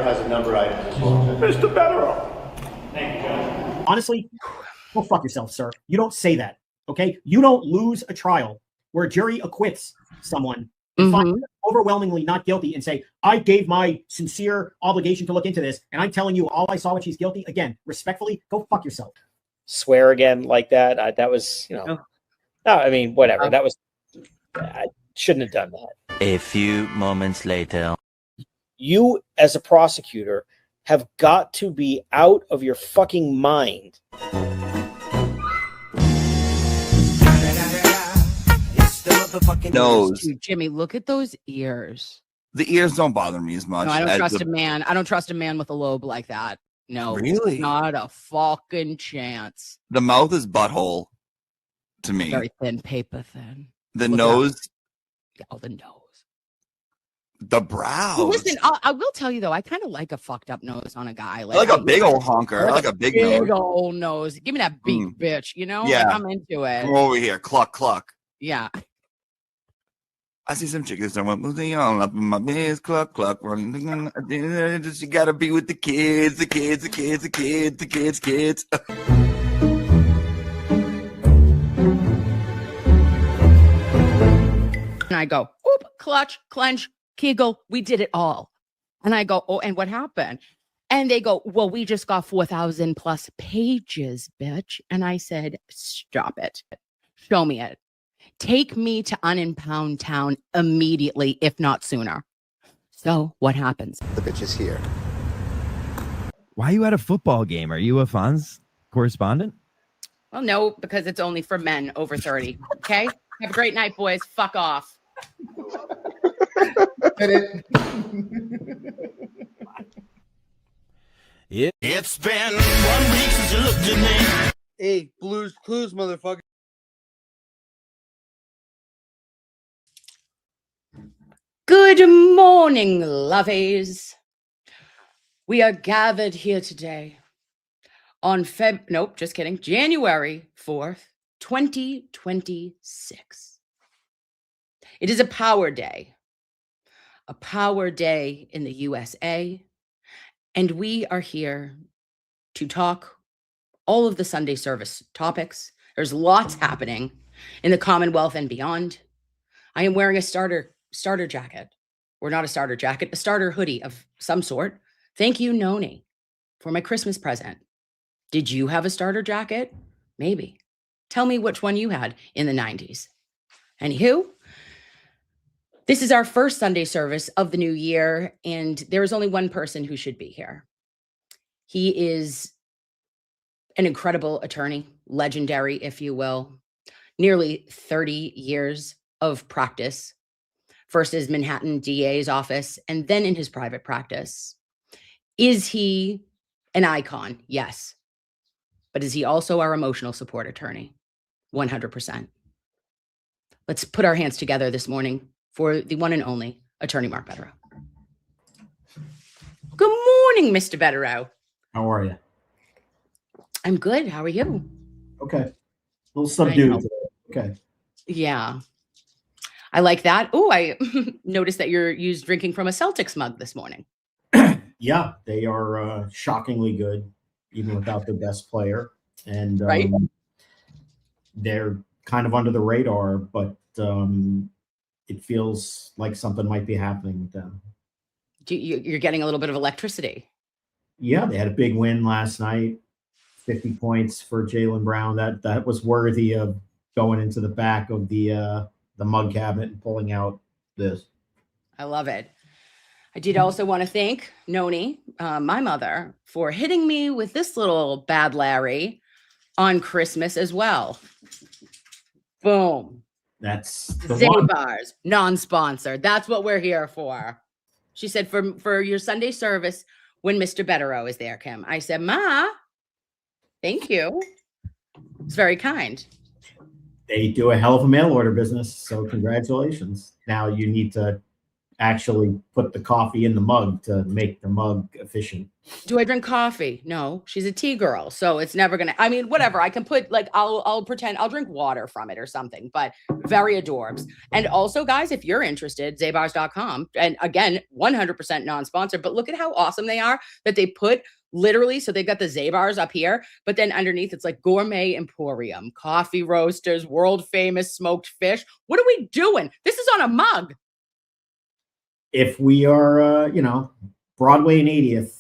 has a number item as well. Mr. Bederow. Thank you, Judge. Honestly, go fuck yourself, sir. You don't say that, okay? You don't lose a trial where a jury acquits someone and finds them overwhelmingly not guilty and say, I gave my sincere obligation to look into this, and I'm telling you all I saw when she's guilty. Again, respectfully, go fuck yourself. Swear again like that. That was, no, I mean, whatever. That was, I shouldn't have done that. A few moments later. You, as a prosecutor, have got to be out of your fucking mind. Nose. Dude, Jimmy, look at those ears. The ears don't bother me as much. No, I don't trust a man. I don't trust a man with a lobe like that. No, really, not a fucking chance. The mouth is butthole to me. Very thin, paper thin. The nose. Oh, the nose. The brows. Well, listen, I will tell you though, I kind of like a fucked up nose on a guy. Like a big old honker. I like a big nose. Old nose. Give me that beak, bitch. You know, yeah, like, I'm into it. Come over here, cluck cluck. Yeah. I see some chickens that want moving on up in my biz, cluck cluck. You gotta be with the kids, the kids, the kids, the kids, the kids, kids. And I go, oop, clutch, clench, kegel. We did it all. And I go, oh, and what happened? And they go, well, we just got 4,000 plus pages, bitch. And I said, stop it. Show me it. Take me to Unimpound Town immediately, if not sooner. So what happens? The bitch is here. Why are you at a football game? Are you a Fonz correspondent? Well, no, because it's only for men over 30. Okay? Have a great night, boys. Fuck off. It's been 1 week since you looked at me. Hey, Blues Clues, motherfucker. Good morning, lovies. We are gathered here today on January 4th, 2026. It is a power day in the USA, and we are here to talk all of the Sunday service topics. There's lots happening in the Commonwealth and beyond. I am wearing a starter jacket, or not a starter jacket, a starter hoodie of some sort. Thank you, Noni, for my Christmas present. Did you have a starter jacket? Maybe. Tell me which one you had in the 90s. Anywho, this is our first Sunday service of the new year, and there is only one person who should be here. He is an incredible attorney, legendary, if you will, nearly 30 years of practice. First is Manhattan DA's office, and then in his private practice. Is he an icon? Yes. But is he also our emotional support attorney? 100%. Let's put our hands together this morning for the one and only Attorney Mark Bederow. Good morning, Mr. Bederow. How are you? I'm good. How are you? Okay. A little subdued today. Okay. Yeah. I like that. Oh, I noticed that you're used drinking from a Celtics mug this morning. Yeah, they are shockingly good, even without their best player. And right. They're kind of under the radar, but it feels like something might be happening with them. You're getting a little bit of electricity. Yeah, they had a big win last night. 50 points for Jaylen Brown. That was worthy of going into the back of the mug cabinet and pulling out this. I love it. I did also want to thank Noni, my mother, for hitting me with this little bad Larry on Christmas as well. Boom. That's the Zay one. Bars, non-sponsored. That's what we're here for. She said, for your Sunday service, when Mr. Bederow is there, Kim. I said, Ma, thank you. It's very kind. They do a hell of a mail order business, so congratulations. Now you need to actually put the coffee in the mug to make the mug efficient. Do I drink coffee? No, she's a tea girl, so it's never gonna. I mean, whatever. I can put like I'll pretend I'll drink water from it or something, but very adorbs. And also, guys, if you're interested, zabars.com, and again, 100% non-sponsored, but look at how awesome they are that they put literally. So they've got the Zabars up here, but then underneath it's like gourmet emporium, coffee roasters, world famous smoked fish. What are we doing? This is on a mug. If we are, Broadway and 80th,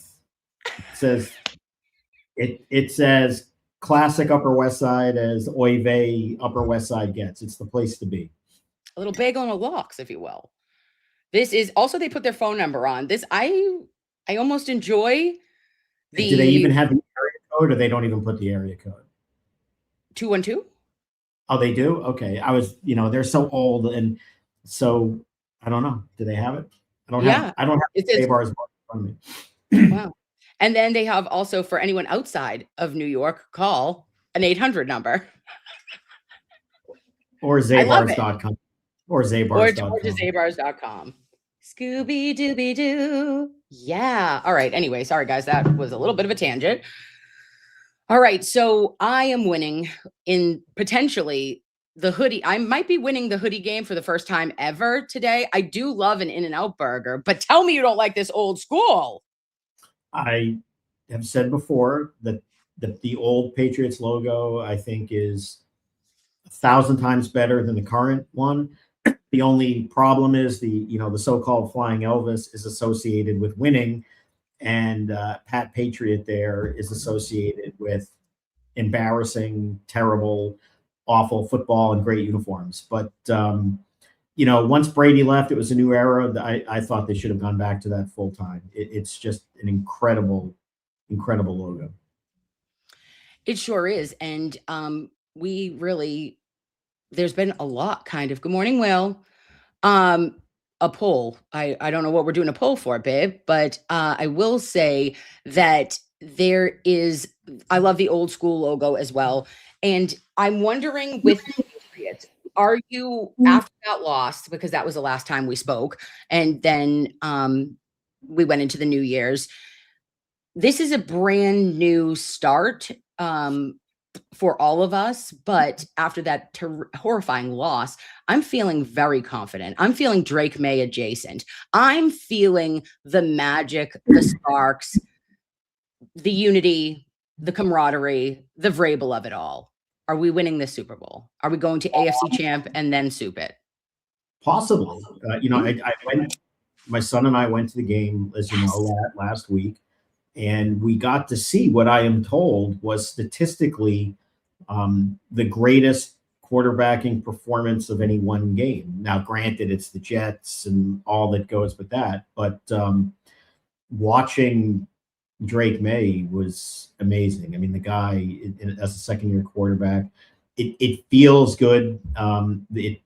it says classic Upper West Side as Oy vey Upper West Side gets. It's the place to be. A little bagel and a lox, if you will. This is also, they put their phone number on this. I almost enjoy the. Do they even have the area code, or they don't even put the area code? 212. Oh, they do. Okay, I was, they're so old, and so I don't know. Do they have it? I don't have the bars in front of me. Wow. And then they have also, for anyone outside of New York, call an 800 number. Or zabars.com. Or zabars.com. Or to zabars.com. Scooby Dooby Doo. Yeah. All right. Anyway, sorry, guys. That was a little bit of a tangent. All right. So I am winning in potentially the hoodie. I might be winning the hoodie game for the first time ever today. I do love an In-N-Out burger, but tell me you don't like this old school. I have said before that the old Patriots logo, I think, is 1,000 times better than the current one. The only problem is the so-called Flying Elvis is associated with winning, and Pat Patriot there is associated with embarrassing, terrible, awful football and great uniforms. But once Brady left, it was a new era. I thought they should have gone back to that full time. It's just an incredible logo. It sure is. And there's been a lot kind of. Good morning, Will. A poll. I don't know what we're doing a poll for, babe, but I will say that I love the old school logo as well. And I'm wondering with the Patriots, are you, after that loss, because that was the last time we spoke, and then we went into the New Year's, this is a brand new start for all of us. But after that horrifying loss, I'm feeling very confident. I'm feeling Drake May adjacent. I'm feeling the magic, the sparks, the unity, the camaraderie, the Vrabel of it all. Are we winning this Super Bowl? Are we going to AFC champ and then soup it? Possibly. My son and I went to the game, as you know, last week, and we got to see what I am told was statistically the greatest quarterbacking performance of any one game. Now, granted, it's the Jets and all that goes with that, but watching Drake May was amazing. I mean, the guy as a second-year quarterback, it feels good. The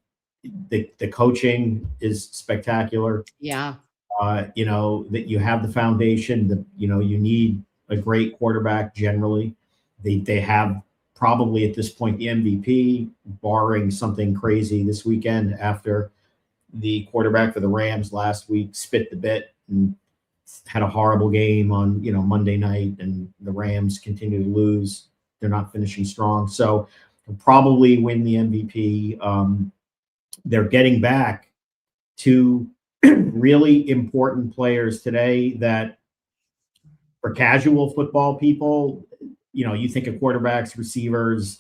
coaching is spectacular. Yeah. That you have the foundation. That you need a great quarterback. Generally, they have probably at this point the MVP, barring something crazy this weekend after the quarterback for the Rams last week spit the bit and had a horrible game on Monday night, and the Rams continue to lose. They're not finishing strong, so they'll probably win the MVP. They're getting back to really important players today that for casual football people, you think of quarterbacks, receivers,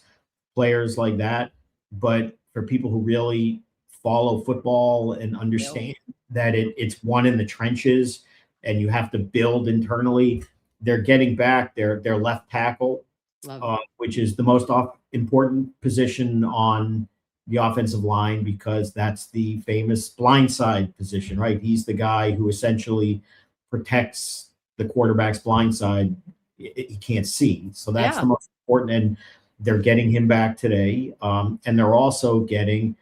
players like that, but for people who really follow football and understand that it's won in the trenches and you have to build internally, they're getting back their left tackle, which is the most important position on the offensive line, because that's the famous blindside position, right? He's the guy who essentially protects the quarterback's blindside. He can't see. So that's the most important. And they're getting him back today. And they're also getting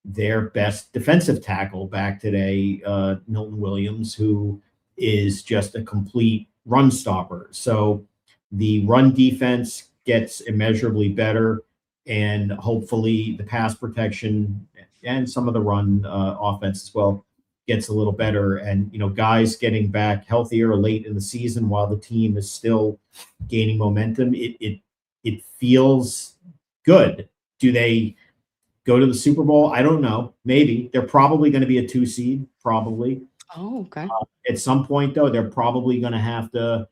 their best defensive tackle back today, Milton Williams, who is just a complete run stopper. So the run defense gets immeasurably better, and hopefully the pass protection and some of the run offense as well gets a little better, and guys getting back healthier late in the season while the team is still gaining momentum, it feels good. Do they go to the Super Bowl? I don't know. Maybe. They're probably going to be a 2 seed, probably. Oh, okay. At some point, though, they're probably going to have to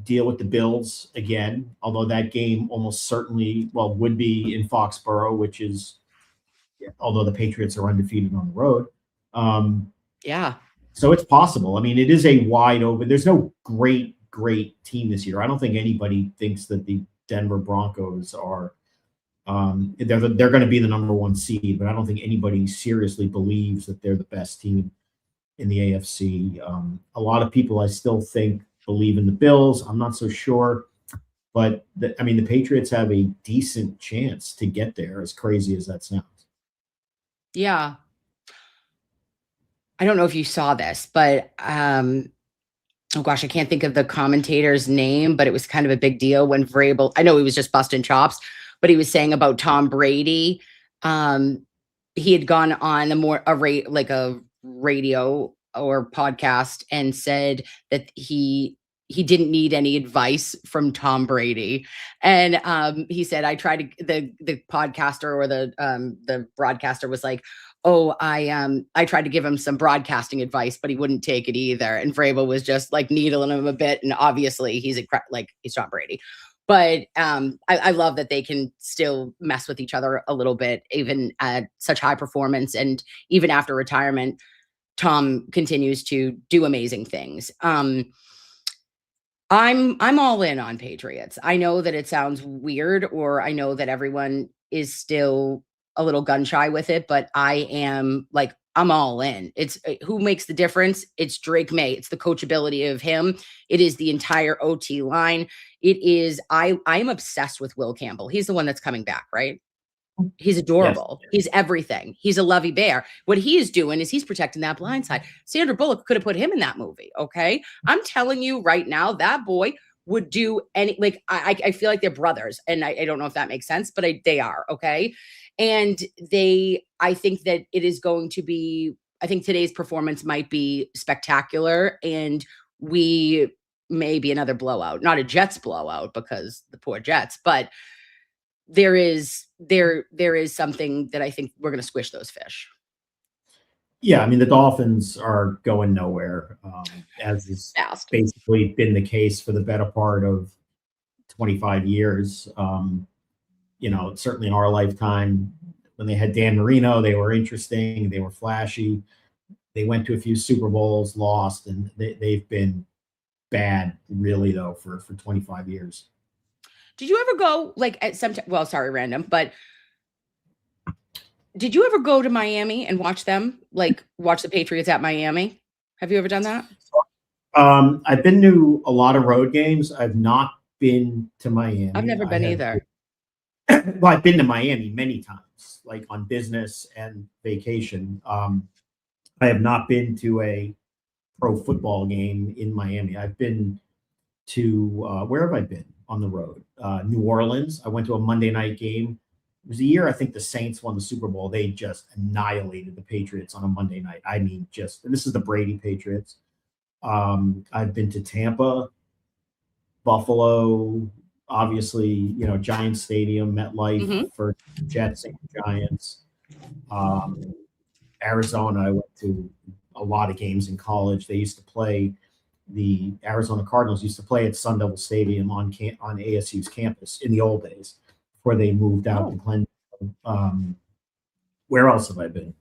deal with the Bills again, although that game almost certainly, would be in Foxborough, which is, although the Patriots are undefeated on the road. Yeah. So it's possible. I mean, it is a wide open. There's no great team this year. I don't think anybody thinks that the Denver Broncos are they're going to be the number 1 seed, but I don't think anybody seriously believes that they're the best team in the AFC. A lot of people, I still think, believe in the Bills. I'm not so sure, but the Patriots have a decent chance to get there, as crazy as that sounds. Yeah. I don't know if you saw this, but oh gosh, I can't think of the commentator's name, but it was kind of a big deal when Vrabel, I know he was just busting chops, but he was saying about Tom Brady. He had gone on a radio or podcast and said that he didn't need any advice from Tom Brady. And he said, I tried to, the podcaster or the broadcaster was like, oh, I tried to give him some broadcasting advice, but he wouldn't take it either. And Vrabel was just like needling him a bit. And obviously he's Tom Brady. But I love that they can still mess with each other a little bit, even at such high performance. And even after retirement, Tom continues to do amazing things. I'm all in on Patriots. I know that it sounds weird, or I know that everyone is still a little gun shy with it, but I'm all in. It's who makes the difference. It's Drake May. It's the coachability of him. It is the entire OT line. It is, I'm obsessed with Will Campbell. He's the one that's coming back, right? He's adorable. Yes. He's everything. He's a lovey bear. What he is doing is he's protecting that blind side. Sandra Bullock could have put him in that movie. Okay. I'm telling you right now, that boy would do any, I feel like they're brothers, and I don't know if that makes sense, but they are. Okay. And I think that it is going to be, I think today's performance might be spectacular, and we may be another blowout, not a Jets blowout because the poor Jets, but there is something that I think we're going to squish those fish. Yeah, the Dolphins are going nowhere, as has basically been the case for the better part of 25 years. Certainly in our lifetime, when they had Dan Marino, they were interesting, they were flashy. They went to a few Super Bowls, lost, and they've been bad, really, though, for 25 years. Did you ever go at some sorry, random, but did you ever go to Miami and watch them, watch the Patriots at Miami? Have you ever done that? I've been to a lot of road games. I've not been to Miami. I've never been either. Well, I've been to Miami many times, on business and vacation. I have not been to a pro football game in Miami. I've been to, where have I been on the road? New Orleans. I went to a Monday night game. It was the year I think the Saints won the Super Bowl. They just annihilated the Patriots on a Monday night. This is the Brady Patriots. I've been to Tampa, Buffalo, obviously, Giants Stadium, MetLife for Jets and Giants. Arizona, I went to a lot of games in college. They used to play, the Arizona Cardinals used to play at Sun Devil Stadium on ASU's campus in the old days before they moved out to Glendale. Where else have I been?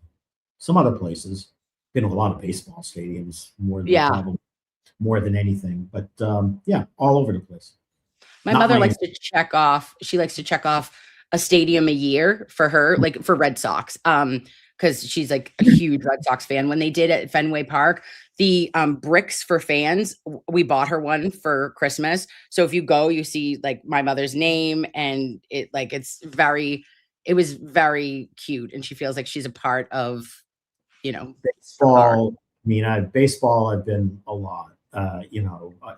Some other places. Been to a lot of baseball stadiums more than anything, but all over the place. My mother likes to check off. She likes to check off a stadium a year for her, for Red Sox. Because she's a huge Red Sox fan. When they did at Fenway Park, the bricks for fans, we bought her one for Christmas. So if you go, you see my mother's name, and it was very cute, and she feels like she's a part of, baseball. Baseball, I've been a lot.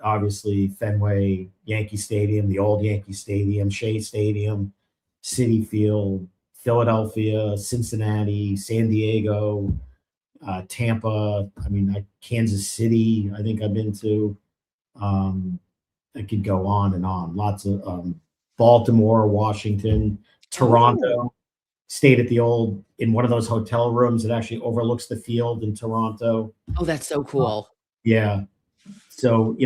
Obviously Fenway, Yankee Stadium, the old Yankee Stadium, Shea Stadium, Citi Field, Philadelphia, Cincinnati, San Diego, Tampa. I mean, Kansas City. I think I've been to. I could go on and on. Lots of Baltimore, Washington, Toronto. Stayed at in one of those hotel rooms that actually overlooks the field in Toronto. Oh, that's so cool. Yeah. So,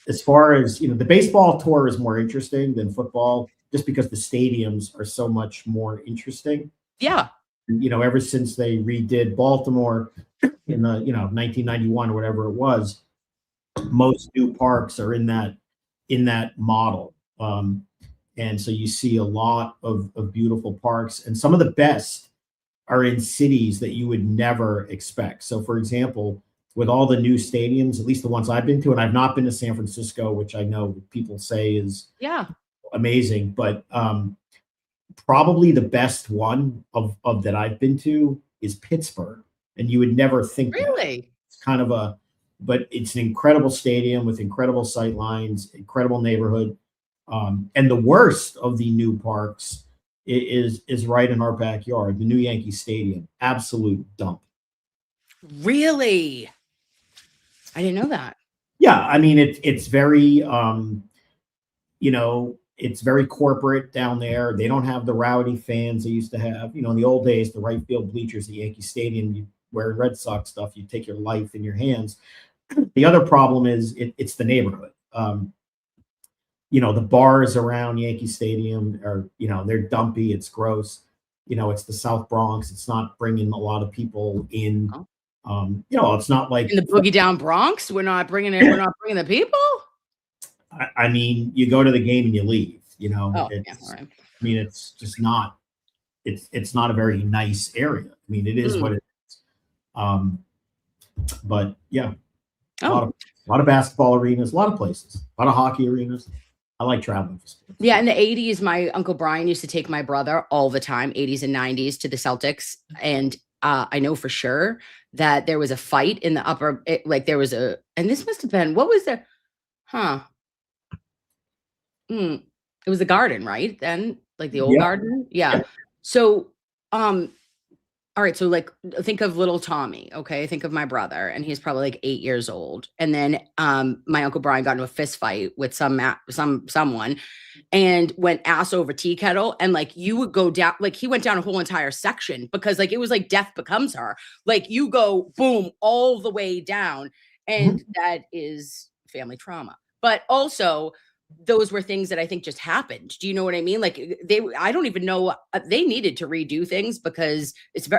as far as, the baseball tour is more interesting than football just because the stadiums are so much more interesting. Yeah. Ever since they redid Baltimore in the, 1991 or whatever it was, most new parks are in that model. And so you see a lot of beautiful parks, and some of the best are in cities that you would never expect. So, for example, with all the new stadiums, at least the ones I've been to, and I've not been to San Francisco, which I know people say is amazing, but probably the best one of that I've been to is Pittsburgh, and you would never think really that. It's kind of but it's an incredible stadium with incredible sight lines, incredible neighborhood. And the worst of the new parks is right in our backyard, the new Yankee Stadium. Absolute dump. Really? I didn't know that. Yeah, I mean it's very it's very corporate down there. They don't have the rowdy fans they used to have. In the old days, the right field bleachers at Yankee Stadium, you wear Red Sox stuff, you take your life in your hands. The other problem is it's the neighborhood. The bars around Yankee Stadium are, they're dumpy. It's gross. It's the South Bronx. It's not bringing a lot of people in. It's not like in the boogie down Bronx. We're not bringing the people. I mean, you go to the game and you leave. All right. I mean, it's just not. It's not a very nice area. I mean, it is what it is. But yeah, a lot of basketball arenas, a lot of places, a lot of hockey arenas. I like traveling for sports. Yeah, in the 80s, my Uncle Brian used to take my brother all the time, 80s and 90s, to the Celtics. And I know for sure that there was a fight in the upper, there was and this must have been, what was there? It was the Garden, right? Then, like the old Garden? Yeah. So, all right, so think of little Tommy, okay? Think of my brother, and he's probably like 8 years old. And then my Uncle Brian got into a fist fight with someone and went ass over tea kettle. And you would go down, he went down a whole entire section because it was like Death Becomes Her. You go boom all the way down. And that is family trauma. But also, those were things that I think just happened. Do you know what I mean? I don't even know. They needed to redo things because it's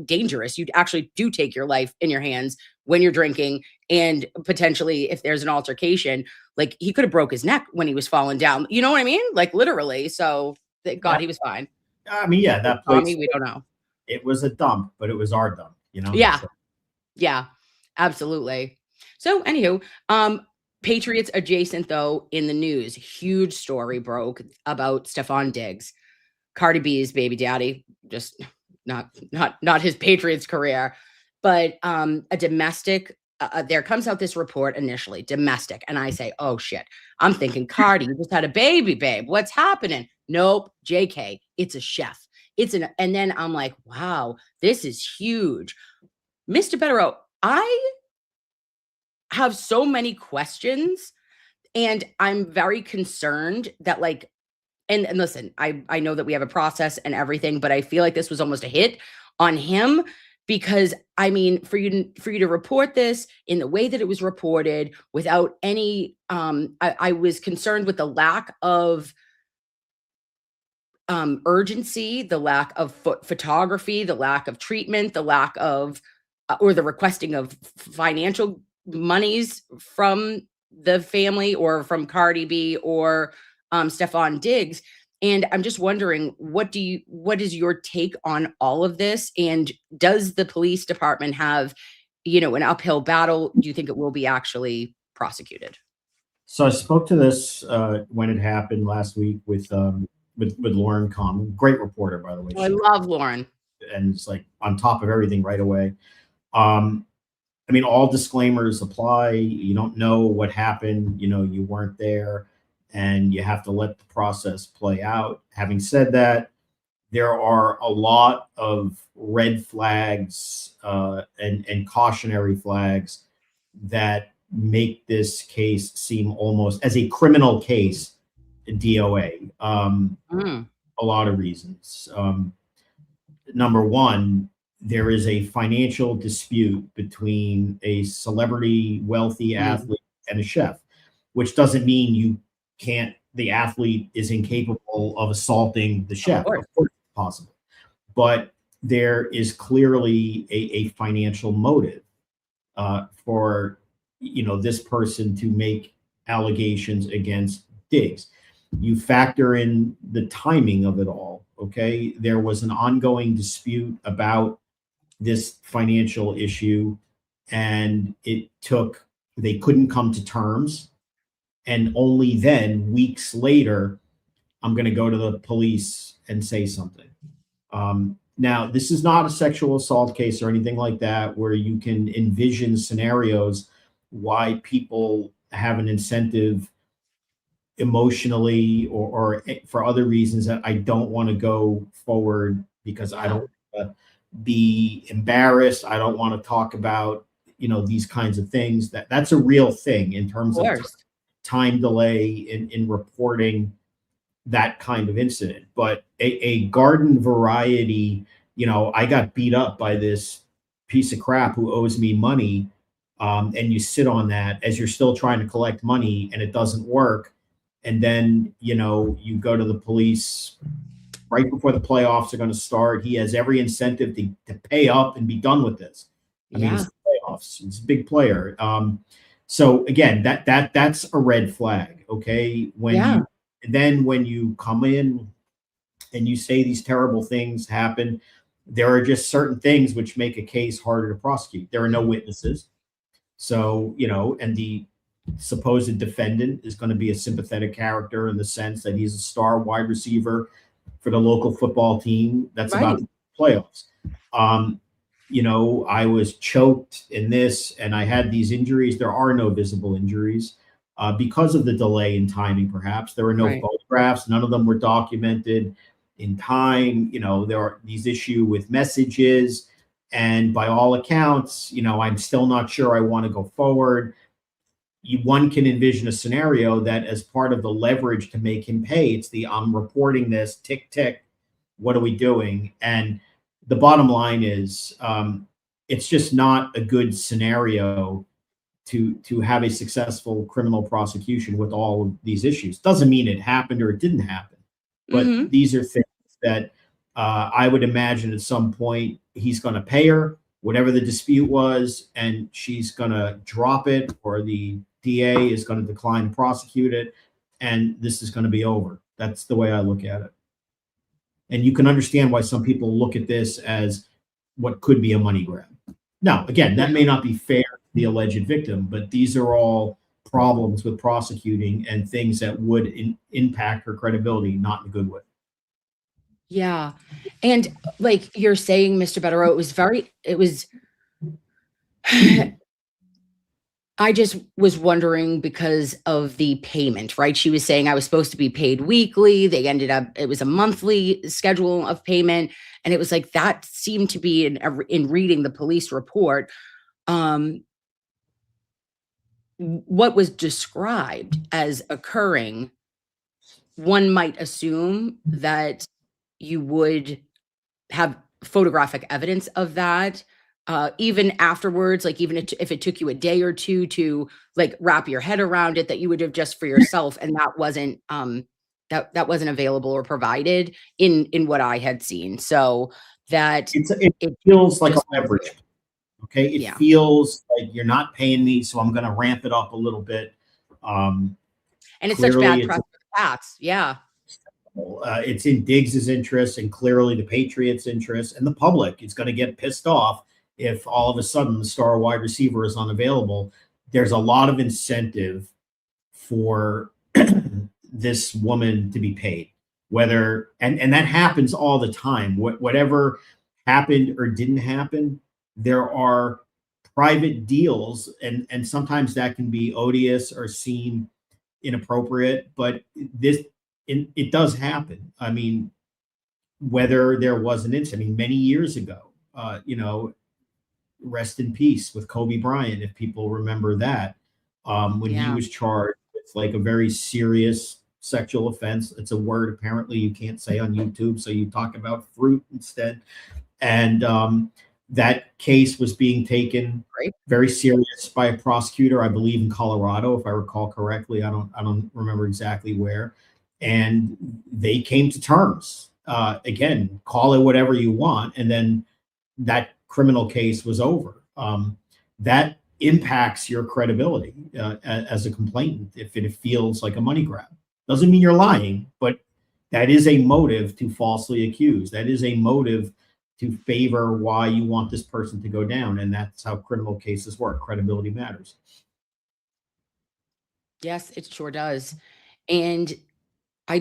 dangerous. You actually do take your life in your hands when you're drinking, and potentially if there's an altercation, he could have broke his neck when he was falling down. You know what I mean? Literally. So thank God he was fine. I mean, yeah, that place, Tommy, we don't know. It was a dump, but it was our dump. Yeah, so. Yeah, absolutely. So anywho, Patriots adjacent, though, in the news, huge story broke about Stephon Diggs, Cardi B's baby daddy, just not his Patriots career, but a domestic. There comes out this report initially, domestic, and I say, oh shit, I'm thinking Cardi, you just had a baby, babe. What's happening? Nope, JK, it's a chef. And then I'm like, wow, this is huge, Mr. Bederow. I have so many questions, and I'm very concerned that and listen, I know that we have a process and everything, but I feel like this was almost a hit on him because I mean, for you to report this in the way that it was reported without any, I was concerned with the lack of urgency, the lack of photography, the lack of treatment, the lack of, or the requesting of financial monies from the family or from Cardi B or Stephon Diggs. And I'm just wondering, what is your take on all of this? And does the police department have, an uphill battle? Do you think it will be actually prosecuted? So I spoke to this when it happened last week with Lauren Conlon, great reporter, by the way. I love Lauren. And it's on top of everything right away. I mean, all disclaimers apply. You don't know what happened. You weren't there, and you have to let the process play out. Having said that, there are a lot of red flags and cautionary flags that make this case seem almost as a criminal case, DOA. A lot of reasons. Number one, there is a financial dispute between a celebrity, wealthy athlete and a chef, which doesn't mean the athlete is incapable of assaulting the chef. Of course it's possible. But there is clearly a financial motive for this person to make allegations against Diggs. You factor in the timing of it all. Okay, there was an ongoing dispute about this financial issue, and they couldn't come to terms, and only then, weeks later, I'm going to go to the police and say something. Now, this is not a sexual assault case or anything like that, where you can envision scenarios why people have an incentive emotionally or for other reasons that I don't want to go forward because I don't want to be embarrassed. I don't want to talk about, these kinds of things. That's a real thing in terms of time delay in reporting that kind of incident. But a garden variety, I got beat up by this piece of crap who owes me money. And you sit on that as you're still trying to collect money and it doesn't work. And then, you go to the police right before the playoffs are going to start. He has every incentive to pay up and be done with this. I mean, it's the playoffs. He's a big player. So again, that's a red flag. Okay. When you come in and you say these terrible things happen, there are just certain things which make a case harder to prosecute. There are no witnesses. So, and the supposed defendant is going to be a sympathetic character in the sense that he's a star wide receiver for the local football team that's about the playoffs. I was choked in this and I had these injuries. There are no visible injuries because of the delay in timing, perhaps. There were no photographs. None of them were documented in time. There are these issues with messages. And by all accounts, I'm still not sure I want to go forward. One can envision a scenario that as part of the leverage to make him pay, it's I'm reporting this, tick, tick, what are we doing? And the bottom line is it's just not a good scenario to have a successful criminal prosecution with all of these issues. Doesn't mean it happened or it didn't happen, but these are things that I would imagine at some point he's going to pay her whatever the dispute was, and she's going to drop it, or the DA is going to decline to prosecute it, and this is going to be over. That's the way I look at it. And you can understand why some people look at this as what could be a money grab. Now, again, that may not be fair to the alleged victim, but these are all problems with prosecuting and things that would impact her credibility, not in a good way. Yeah. And like you're saying, Mr. Bederow, I just was wondering because of the payment, right? She was saying I was supposed to be paid weekly. It was a monthly schedule of payment. And it was like, that seemed to be in reading the police report, what was described as occurring. One might assume that you would have photographic evidence of that, even afterwards, like even if it took you a day or two to like wrap your head around it, that you would have just for yourself, and that wasn't that wasn't available or provided in what I had seen. So that it feels like a leverage. Okay, it feels like you're not paying me, so I'm going to ramp it up a little bit. And it's such bad press for the Pats. Yeah. It's in Diggs's interest and clearly the Patriots' interest, and the public is going to get pissed off if all of a sudden the star wide receiver is unavailable. There's a lot of incentive for this woman to be paid, and that happens all the time. Whatever happened or didn't happen, there are private deals, and sometimes that can be odious or seem inappropriate, but it does happen. I mean, whether there was an incident. I mean, many years ago, rest in peace with Kobe Bryant, if people remember that, when he was charged with like a very serious sexual offense. It's a word apparently you can't say on YouTube, so you talk about fruit instead. And that case was being taken very serious by a prosecutor, I believe in Colorado, if I recall correctly. I don't remember exactly where. And they came to terms. Again, call it whatever you want, and then that criminal case was over. That impacts your credibility as a complainant if it feels like a money grab. Doesn't mean you're lying, but that is a motive to falsely accuse. That is a motive to favor why you want this person to go down. And that's how criminal cases work. Credibility matters. Yes, it sure does. And I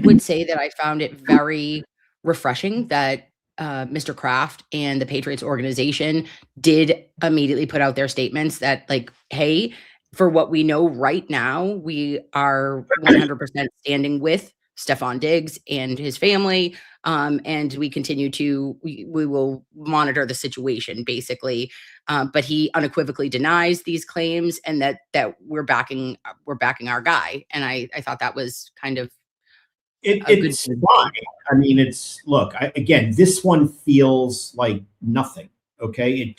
would say that I found it very refreshing that Mr. Kraft and the Patriots organization did immediately put out their statements that, like, hey, for what we know right now, we are 100% standing with Stephon Diggs and his family. And we continue to, we will monitor the situation basically. But he unequivocally denies these claims and that we're backing our guy. And I thought that was kind of, it's fine. I mean, again, this one feels like nothing. Okay.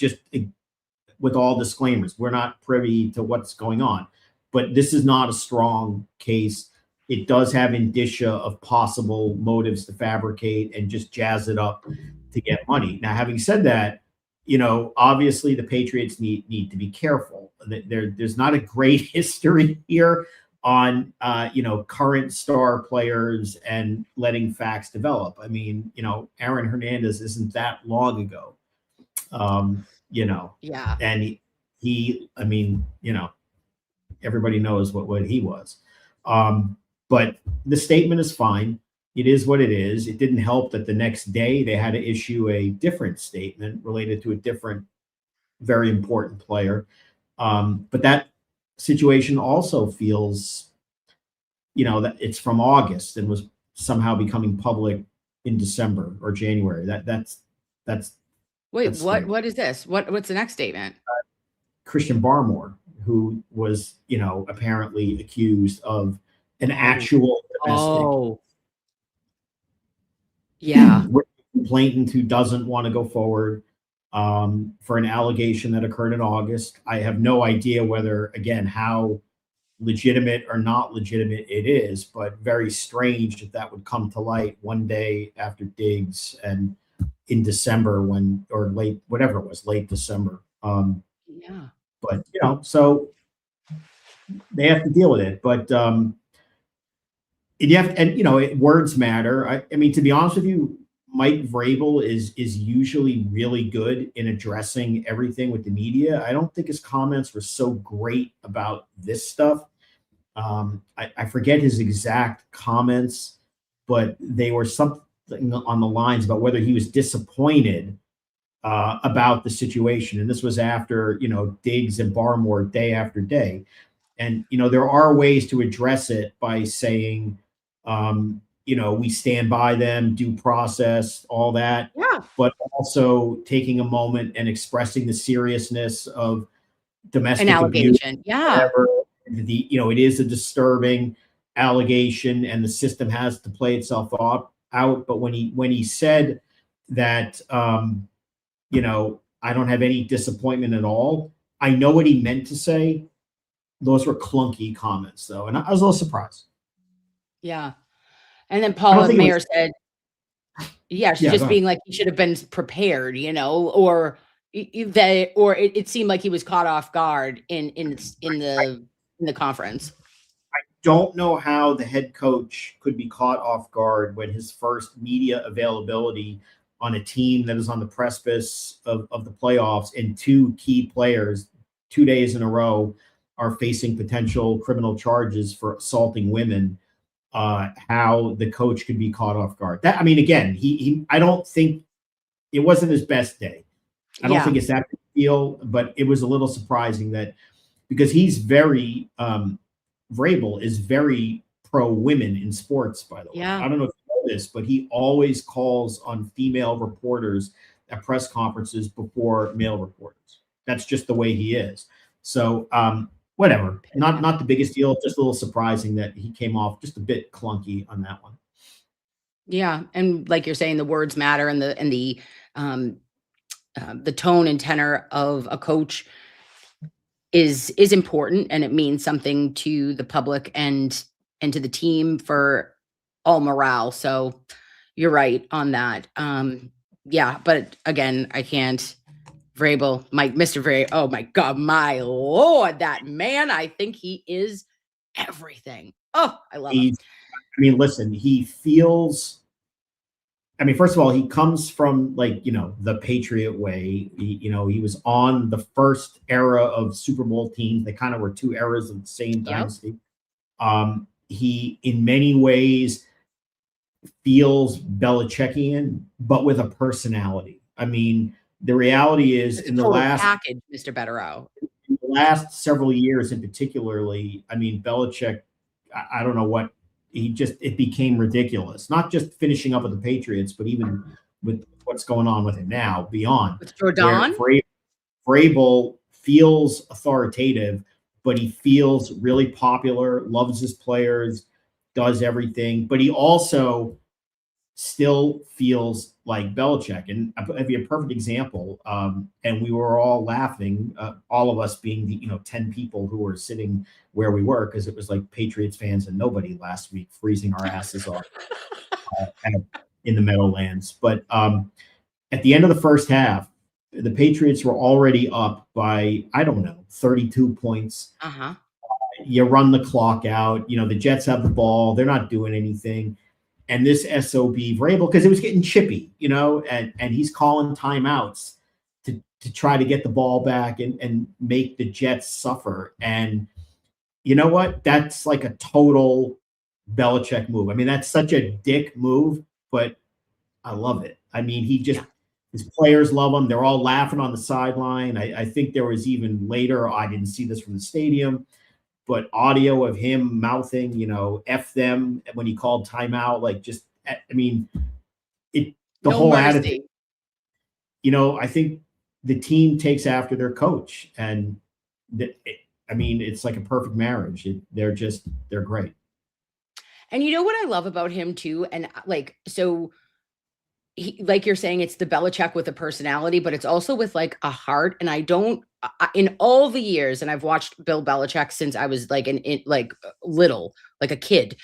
With all disclaimers, we're not privy to what's going on, but this is not a strong case. It does have indicia of possible motives to fabricate and just jazz it up to get money. Now, having said that, obviously the Patriots need to be careful. There's not a great history here on, current star players and letting facts develop. I mean, Aaron Hernandez isn't that long ago. Yeah. And he everybody knows what he was. But the statement is fine. It is what it is. It didn't help that the next day they had to issue a different statement related to a different, very important player. But that situation also feels, that it's from August and was somehow becoming public in December or January. That's wait, that's what? strange. What is this? What's the next statement? Christian Barmore, who was, apparently accused of an actual domestic complainant who doesn't want to go forward for an allegation that occurred in August. I have no idea whether, again, how legitimate or not legitimate it is, but very strange that would come to light one day after Diggs and in December late December. But so they have to deal with it. But words matter. I mean, to be honest with you, Mike Vrabel is usually really good in addressing everything with the media. I don't think his comments were so great about this stuff. I forget his exact comments, but they were something on the lines about whether he was disappointed about the situation. And this was after, Diggs and Barmore day after day. And, there are ways to address it by saying, we stand by them, due process, all that. Yeah. But also taking a moment and expressing the seriousness of domestic An allegation. abuse. Yeah. Whatever. It is a disturbing allegation and the system has to play itself out. But when he said that, I don't have any disappointment at all, I know what he meant to say. Those were clunky comments, though, and I was a little surprised. Yeah. And then Paula Mayer said, being like he should have been prepared, or it seemed like he was caught off guard in the conference. I don't know how the head coach could be caught off guard when his first media availability on a team that is on the precipice of the playoffs and two key players 2 days in a row are facing potential criminal charges for assaulting women. How the coach could be caught off guard. Again, I don't think it wasn't his best day. I don't think it's that big deal, but it was a little surprising that because he's Vrabel is very pro women in sports, by the way. Yeah. I don't know if you know this, but he always calls on female reporters at press conferences before male reporters. That's just the way he is. So whatever, not the biggest deal. Just a little surprising that he came off just a bit clunky on that one. Yeah, and like you're saying, the words matter, and the tone and tenor of a coach is important, and it means something to the public and to the team for all morale. So you're right on that. Yeah, but again, I can't. Vrabel, Mr. Vrabel. Oh my God, my Lord, that man! I think he is everything. Oh, I love him. I mean, listen, he feels. I mean, first of all, he comes from the Patriot way. He was on the first era of Super Bowl teams. They kind of were two eras of the same dynasty. He, in many ways, feels Belichickian, but with a personality. I mean, the reality is, It's in the total last package, Mr. Bederow. in the last several years, in particularly, I mean, Belichick. I don't know what. It became ridiculous, not just finishing up with the Patriots, but even with what's going on with him now beyond. With Jordan? Vrabel feels authoritative, but he feels really popular, loves his players, does everything, but he also still feels like Belichick. And I'll give you a perfect example. And we were all laughing, all of us being the 10 people who were sitting where we were, because it was like Patriots fans and nobody last week, freezing our asses off in the Meadowlands. But at the end of the first half, the Patriots were already up by, 32 points. Uh-huh. You run the clock out. The Jets have the ball. They're not doing anything. And this SOB Vrabel, because it was getting chippy, and he's calling timeouts to try to get the ball back and make the Jets suffer. And you know what? That's like a total Belichick move. I mean, that's such a dick move, but I love it. I mean, his players love him. They're all laughing on the sideline. I think there was even later, I didn't see this from the stadium, but audio of him mouthing, F them when he called timeout. The whole attitude. I think the team takes after their coach, and it's like a perfect marriage. They're great. And you know what I love about him too? And he, like you're saying, it's the Belichick with a personality, but it's also with like a heart. And in all the years, and I've watched Bill Belichick since I was little, like a kid.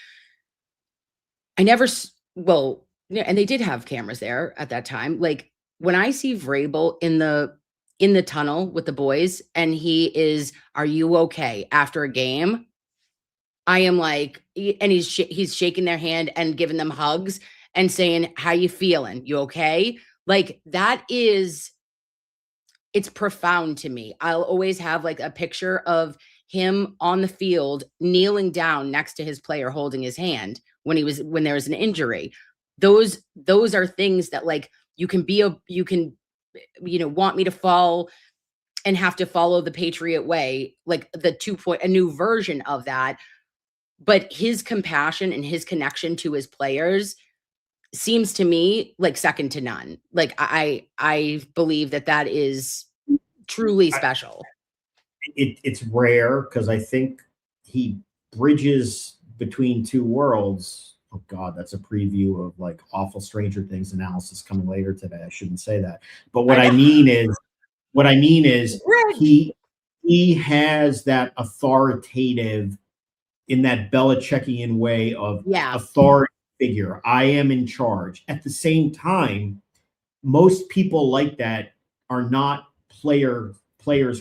And they did have cameras there at that time. Like when I see Vrabel in the tunnel with the boys, and he is, "Are you okay?" after a game, I am like, and he's shaking their hand and giving them hugs and saying, "How you feeling? You okay?" Like it's profound to me. I'll always have like a picture of him on the field, kneeling down next to his player, holding his hand when there was an injury. Those are things that like you can want me to fall and have to follow the Patriot way, like a new version of that. But his compassion and his connection to his players seems to me like second to none. Like I believe that is truly special. It's rare, because I think he bridges between two worlds. Oh God, that's a preview of like awful Stranger Things analysis coming later today. I shouldn't say that. But what I mean is he has that authoritative, in that Belichickian way of authority figure. I am in charge. At the same time, most people like that are not players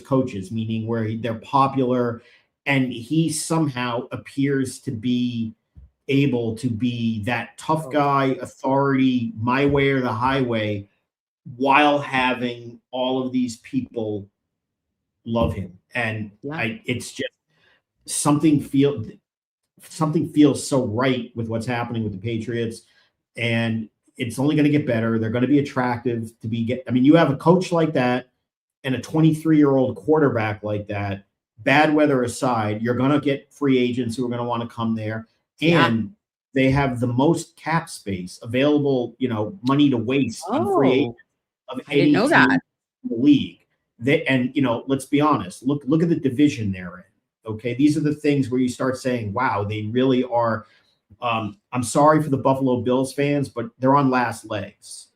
coaches, meaning where they're popular, and he somehow appears to be able to be that tough guy, authority, my way or the highway, while having all of these people love him. And it's just something feels so right with what's happening with the Patriots, and it's only going to get better. They're going to be attractive you have a coach like that and a 23-year-old quarterback like that. Bad weather aside, you're going to get free agents who are going to want to come there, and they have the most cap space available, money to waste on free agents of I didn't any know team that. in the league. Let's be honest. Look at the division they're in. Okay, these are the things where you start saying, "Wow, they really are." I'm sorry for the Buffalo Bills fans, but they're on last legs.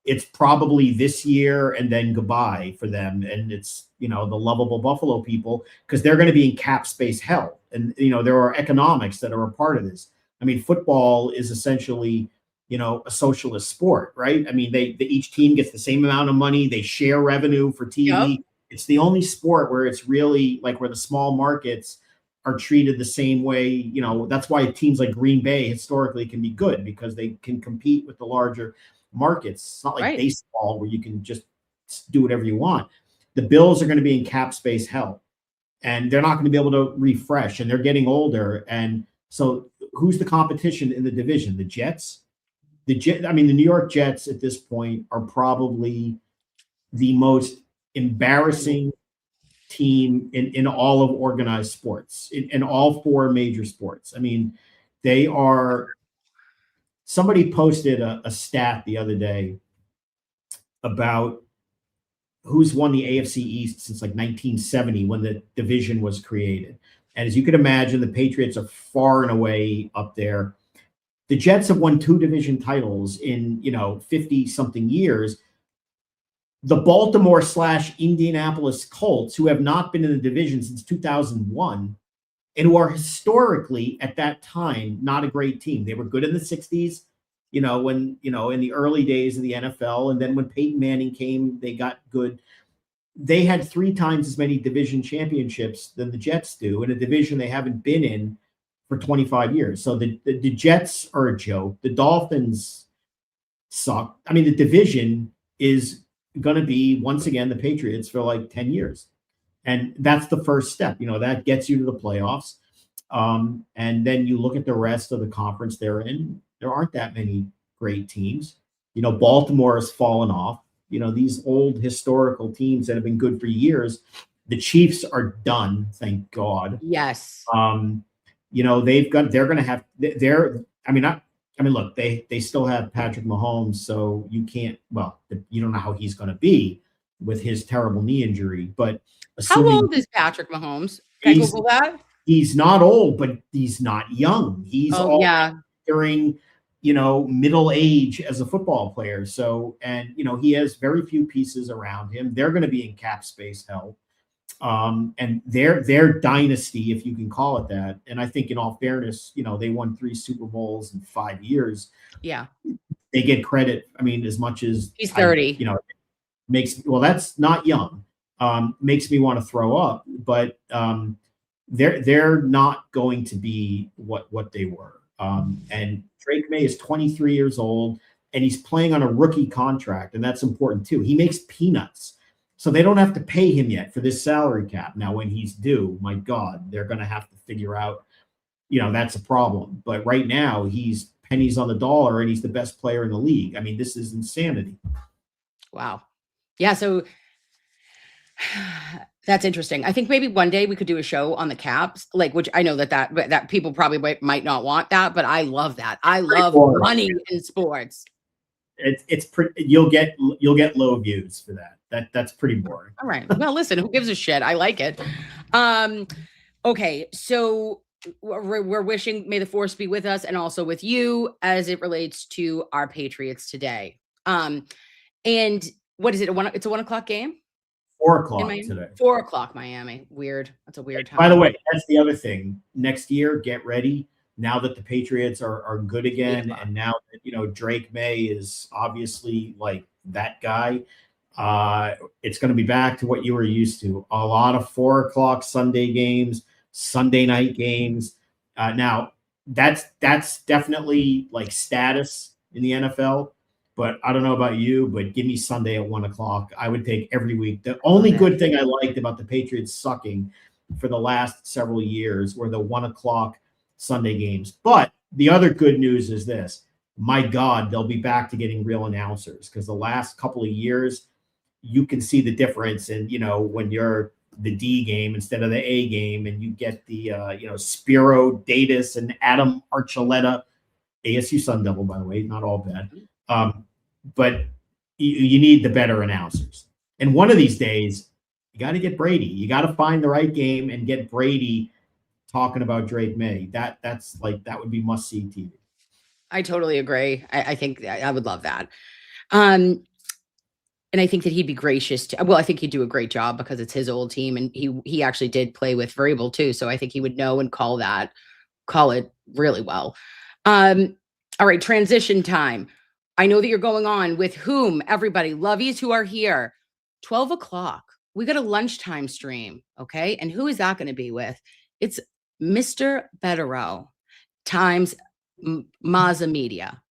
It's probably this year and then goodbye for them. And it's, the lovable Buffalo people, because they're going to be in cap space hell. And, there are economics that are a part of this. I mean, football is essentially, a socialist sport, right? I mean, each team gets the same amount of money. They share revenue for TV. Yep. It's the only sport where it's really like where the small markets are treated the same way. That's why teams like Green Bay historically can be good, because they can compete with the larger markets. It's not like Right. baseball where you can just do whatever you want. The Bills are going to be in cap space hell, and they're not going to be able to refresh, and they're getting older. And so who's the competition in the division? The Jets? The New York Jets at this point are probably the most embarrassing team in all of organized sports, in all four major sports. I mean, they are. Somebody posted a stat the other day about who's won the AFC East since like 1970, when the division was created. And as you can imagine, the Patriots are far and away up there. The Jets have won 2 division titles in 50 something years. The Baltimore/Indianapolis Colts, who have not been in the division since 2001, and who are historically at that time not a great team. They were good in the 60s, when, in the early days of the NFL. And then when Peyton Manning came, they got good. They had 3 times as many division championships than the Jets do, in a division they haven't been in for 25 years. So the Jets are a joke. The Dolphins suck. I mean, the division is going to be, once again, the Patriots for like 10 years. And that's the first step. That gets you to the playoffs. And then you look at the rest of the conference they're in. There aren't that many great teams. Baltimore has fallen off. These old historical teams that have been good for years. The Chiefs are done, thank God. Yes. Look, they still have Patrick Mahomes, so you can't, you don't know how he's going to be with his terrible knee injury, but how old is Patrick Mahomes? Can I Google that? He's not old, but he's not young. He's during, middle age as a football player. So, and, he has very few pieces around him. They're going to be in cap space hell. And their dynasty, if you can call it that. And I think, in all fairness, they won 3 Super Bowls in 5 years. Yeah. They get credit. I mean, as much as he's 30, that's not young. Makes me want to throw up, but they're not going to be what they were. And Drake May is 23 years old, and he's playing on a rookie contract, and that's important too. He makes peanuts, so they don't have to pay him yet for this salary cap. Now, when he's due, my God, they're going to have to figure out, that's a problem. But right now, he's pennies on the dollar, and he's the best player in the league. I mean, this is insanity. Wow. Yeah. So that's interesting. I think maybe one day we could do a show on the Caps, which I know that people probably might not want that, but I love that. I love money in sports. It's pretty. You'll get low views for that. That's pretty boring. All right. Well, listen, who gives a shit? I like it. Okay. So we're wishing, may the force be with us and also with you as it relates to our Patriots today. And what is it? It's a 1 o'clock game? 4 o'clock today. 4 o'clock, Miami. Weird. That's a weird time. By the way, that's the other thing. Next year, get ready. Now that the Patriots are good again, and now that Drake May is obviously like that guy, it's going to be back to what you were used to. A lot of 4 o'clock Sunday games, Sunday night games. Now that's definitely like status in the NFL. But I don't know about you, but give me Sunday at 1 o'clock. I would take every week. The only good thing I liked about the Patriots sucking for the last several years were the 1 o'clock Sunday games. But the other good news is this. My God, they'll be back to getting real announcers, because the last couple of years, you can see the difference in, when you're the D game instead of the A game, and you get the, Spiro Davis and Adam Archuleta ASU Sun Devil, by the way, not all bad. But you need the better announcers. And one of these days, you got to get Brady. You got to find the right game and get Brady talking about Drake May. That would be must see TV. I totally agree. I think I would love that. And I think that he'd be gracious to, well, I think he'd do a great job because it's his old team, and he actually did play with Variable too. So I think he would know and call it really well. All right, transition time. I know that you're going on with whom, everybody, lovies who are here. 12 o'clock. We got a lunchtime stream. Okay. And who is that going to be with? It's Mr. Bederow times Mazza Media.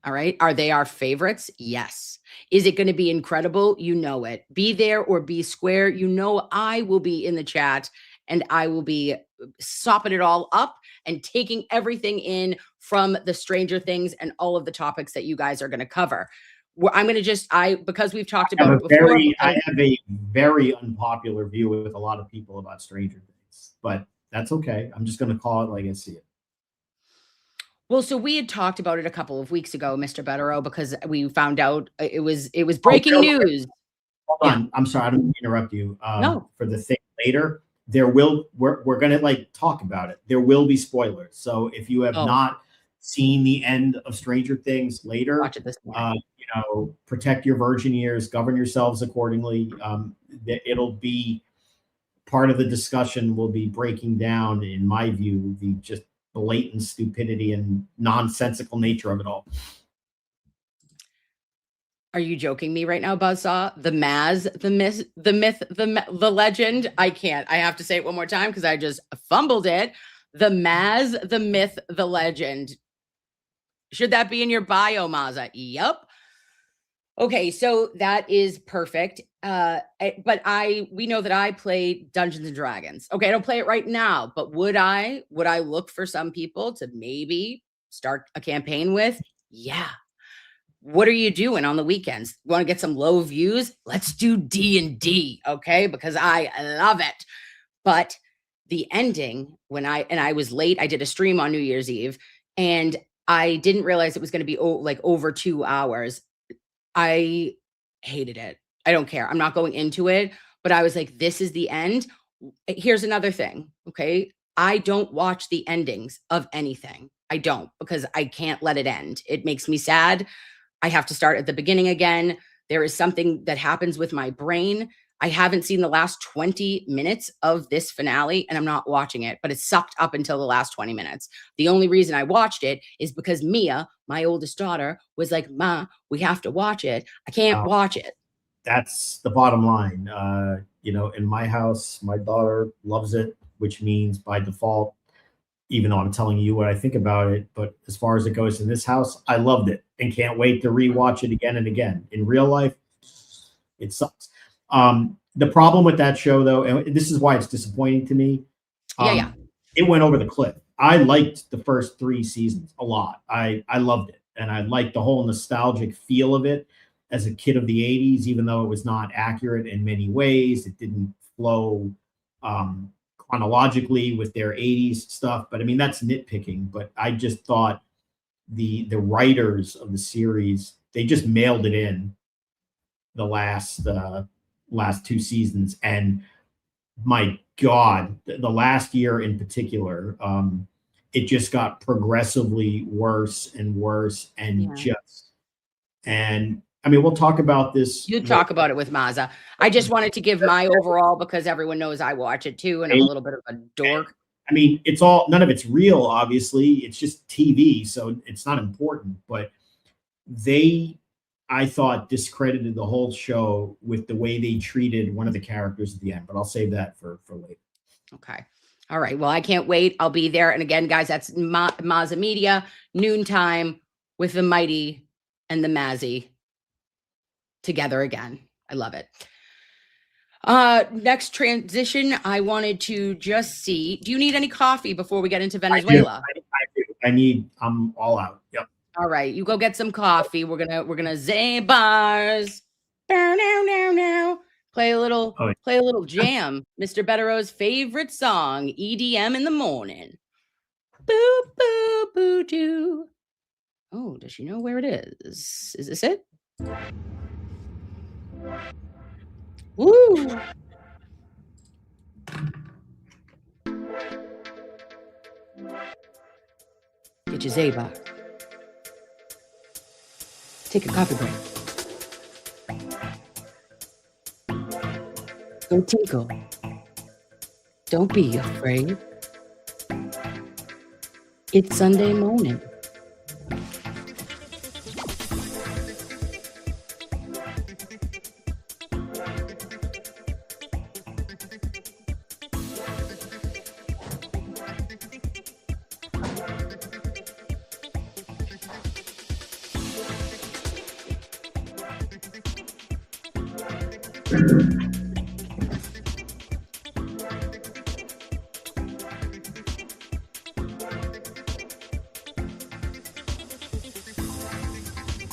All right. Are they our favorites? Yes. Is it going to be incredible? You know it. Be there or be square. You know, I will be in the chat and I will be sopping it all up and taking everything in from the Stranger Things and all of the topics that you guys are going to cover. I'm going to because we've talked about it before. I have a very unpopular view with a lot of people about Stranger Things, but that's okay. I'm just going to call it like I see it. Well, so we had talked about it a couple of weeks ago, Mr. Bederow, because we found out it was breaking news. Hold on. I'm sorry. I don't mean to interrupt you. No. For the thing later, we're going to talk about it. There will be spoilers. So if you have not seen the end of Stranger Things later, watch it this morning. Protect your virgin ears, govern yourselves accordingly. It'll be part of the discussion. Will be breaking down, in my view, the just blatant stupidity and nonsensical nature of it all. Are you joking me right now, Buzzsaw? The Maz, the myth, the legend. I can't. I have to say it one more time because I just fumbled it. The Maz, the myth, the legend. Should that be in your bio, Mazza? Yep. Okay, so that is perfect. But we know that I play Dungeons and Dragons. Okay, I don't play it right now, but would I look for some people to maybe start a campaign with? Yeah. What are you doing on the weekends? Want to get some low views? Let's do D&D, okay? Because I love it. But the ending, when I was late, I did a stream on New Year's Eve, and I didn't realize it was going to be over 2 hours. I hated it. I don't care. I'm not going into it, but I was like, this is the end. Here's another thing. Okay. I don't watch the endings of anything. I don't, because I can't let it end. It makes me sad. I have to start at the beginning again. There is something that happens with my brain. I haven't seen the last 20 minutes of this finale, and I'm not watching it, but it sucked up until the last 20 minutes. The only reason I watched it is because Mia, my oldest daughter, was like, Ma, we have to watch it. I can't watch it. That's the bottom line. In my house, my daughter loves it, which means by default, even though I'm telling you what I think about it, but as far as it goes in this house, I loved it and can't wait to rewatch it again and again. In real life, it sucks. The problem with that show, though, and this is why it's disappointing to me. It went over the cliff. I liked the first 3 seasons a lot. I loved it, and I liked the whole nostalgic feel of it as a kid of the 80s, even though it was not accurate in many ways. It didn't flow chronologically with their 80s stuff. But I mean, that's nitpicking. But I just thought the writers of the series, they just mailed it in the last 2 seasons. And my God, the last year in particular, it just got progressively worse and worse. And I mean, we'll talk about this. You talk about it with Mazza. I just wanted to give my overall, because everyone knows I watch it too, and I'm a little bit of a dork. I mean, none of it's real, obviously. It's just TV, so it's not important. But I thought, discredited the whole show with the way they treated one of the characters at the end. But I'll save that for later. Okay. All right. Well, I can't wait. I'll be there. And again, guys, that's Mazza Media, noontime with the Mighty and the Mazzy together again. I love it. Next transition, I wanted to just see, do you need any coffee before we get into Venezuela? I do. I'm all out. Yep. All right, you go get some coffee. We're gonna zay bars. Now. Play a little jam. Mr. Bederow's favorite song, EDM in the morning. Boo boo boo doo. Oh, does she know where it is? Is this it? Woo! Get your Zabar. Take a coffee break. Go tinkle. Don't be afraid. It's Sunday morning.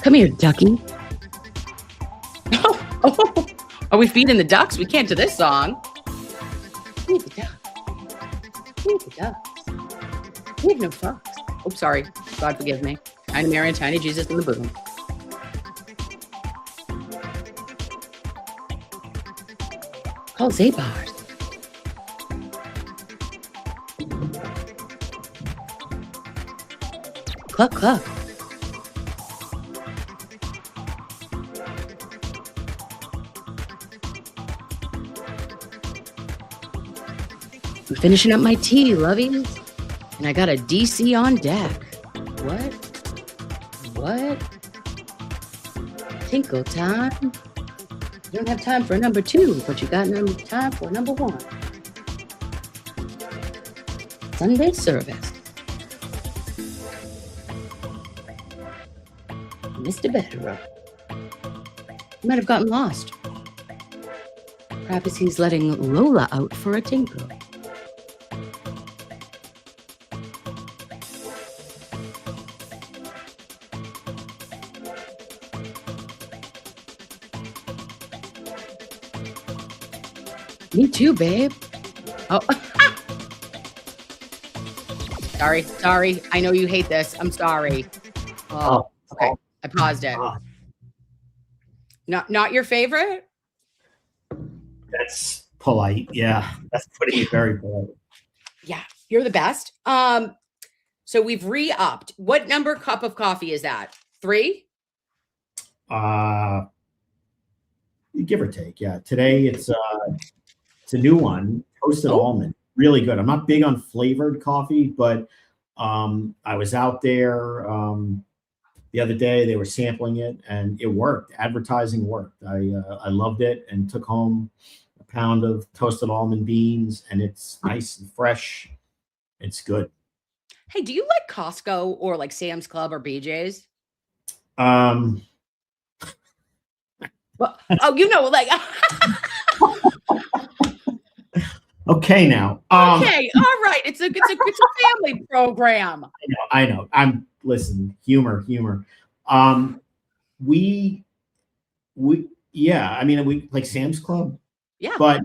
Come here, ducky. Oh, are we feeding the ducks? We can't to this song. Feed the ducks. Feed the ducks. We have no fucks. Oh, sorry. God forgive me. Tiny Mary and Tiny Jesus in the boom. Call Zabars. Cluck, cluck. I'm finishing up my tea, lovies. And I got a DC on deck. What? What? Tinkle time. You don't have time for a number 2, but you got time for a number 1. Sunday service. Mr. Bederow. He might have gotten lost. Perhaps he's letting Lola out for a tinkle. Me too, babe. Oh. Sorry. I know you hate this. I'm sorry. Oh, okay. I paused it. Not your favorite? That's polite. Yeah, that's putting it very polite. Yeah, you're the best. So we've re-upped. What number cup of coffee is that? 3? Give or take. Yeah. Today it's a new one, toasted almond. Really good. I'm not big on flavored coffee, but I was out there the other day. They were sampling it, and it worked. Advertising worked. I loved it and took home a pound of toasted almond beans, and it's nice and fresh. It's good. Hey, do you like Costco or like Sam's Club or BJ's? Well, oh, you know, like. Okay, now. Okay, all right. It's a family program. I know. Listen. Humor. We yeah. I mean, we like Sam's Club. Yeah, but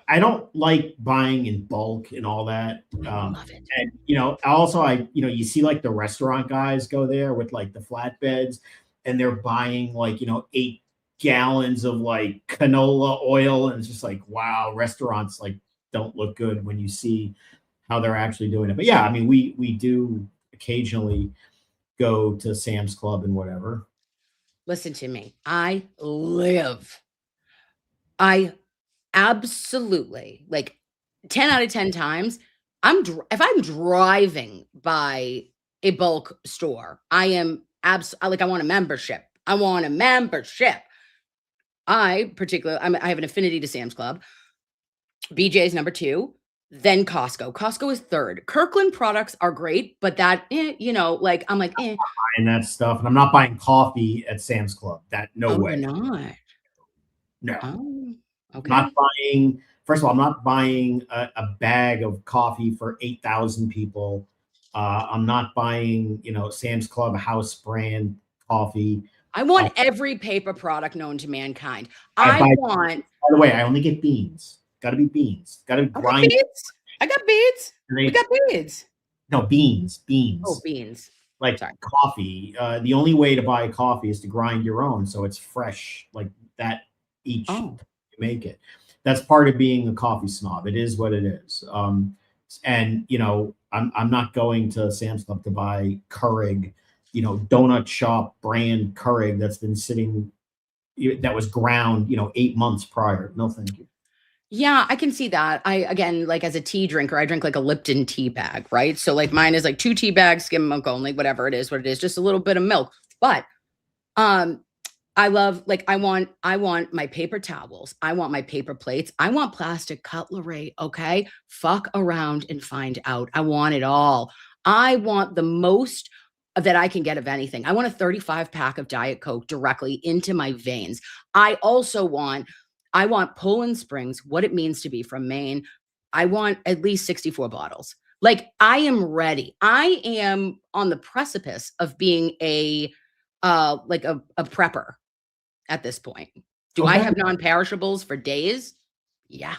I don't like buying in bulk and all that. love it. And also you see like the restaurant guys go there with like the flatbeds, and they're buying like 8 gallons of like canola oil, and it's just like, wow, restaurants like don't look good when you see how they're actually doing it. But yeah, I mean, we do occasionally go to Sam's Club and whatever. Listen to me. I absolutely, like 10 out of 10 times, if I'm driving by a bulk store, I am like, I want a membership. I have an affinity to Sam's Club. BJ's number 2, then Costco. Costco is 3rd. Kirkland products are great, but that, like, I'm like, buying that stuff, and I'm not buying coffee at Sam's Club. No way. You're not. No. Oh, okay. I'm not buying. First of all, I'm not buying a bag of coffee for 8,000 people. I'm not buying, Sam's Club house brand coffee. I want every paper product known to mankind. By the way, I only get beans. Got to be beans. Got to grind. I got beads. We got beads. No, beans. Oh, beans. like Sorry. coffee. The only way to buy coffee is to grind your own, so it's fresh like that each Oh. you make it. That's part of being a coffee snob. It is what it is. And I'm not going to Sam's Club to buy Keurig, donut shop brand Keurig that's been sitting that was ground 8 months prior. No, thank you. Yeah, I can see that. Again, like as a tea drinker, I drink like a Lipton tea bag, right? So like mine is like 2 tea bags, skim milk only, whatever it is, just a little bit of milk. But I love, like, I want my paper towels. I want my paper plates. I want plastic cutlery. Okay. Fuck around and find out. I want it all. I want the most that I can get of anything. I want a 35 pack of Diet Coke directly into my veins. I want Poland Springs, what it means to be from Maine. I want at least 64 bottles. Like, I am ready. I am on the precipice of being a prepper at this point. Do I Okay. have non-perishables for days? Yeah.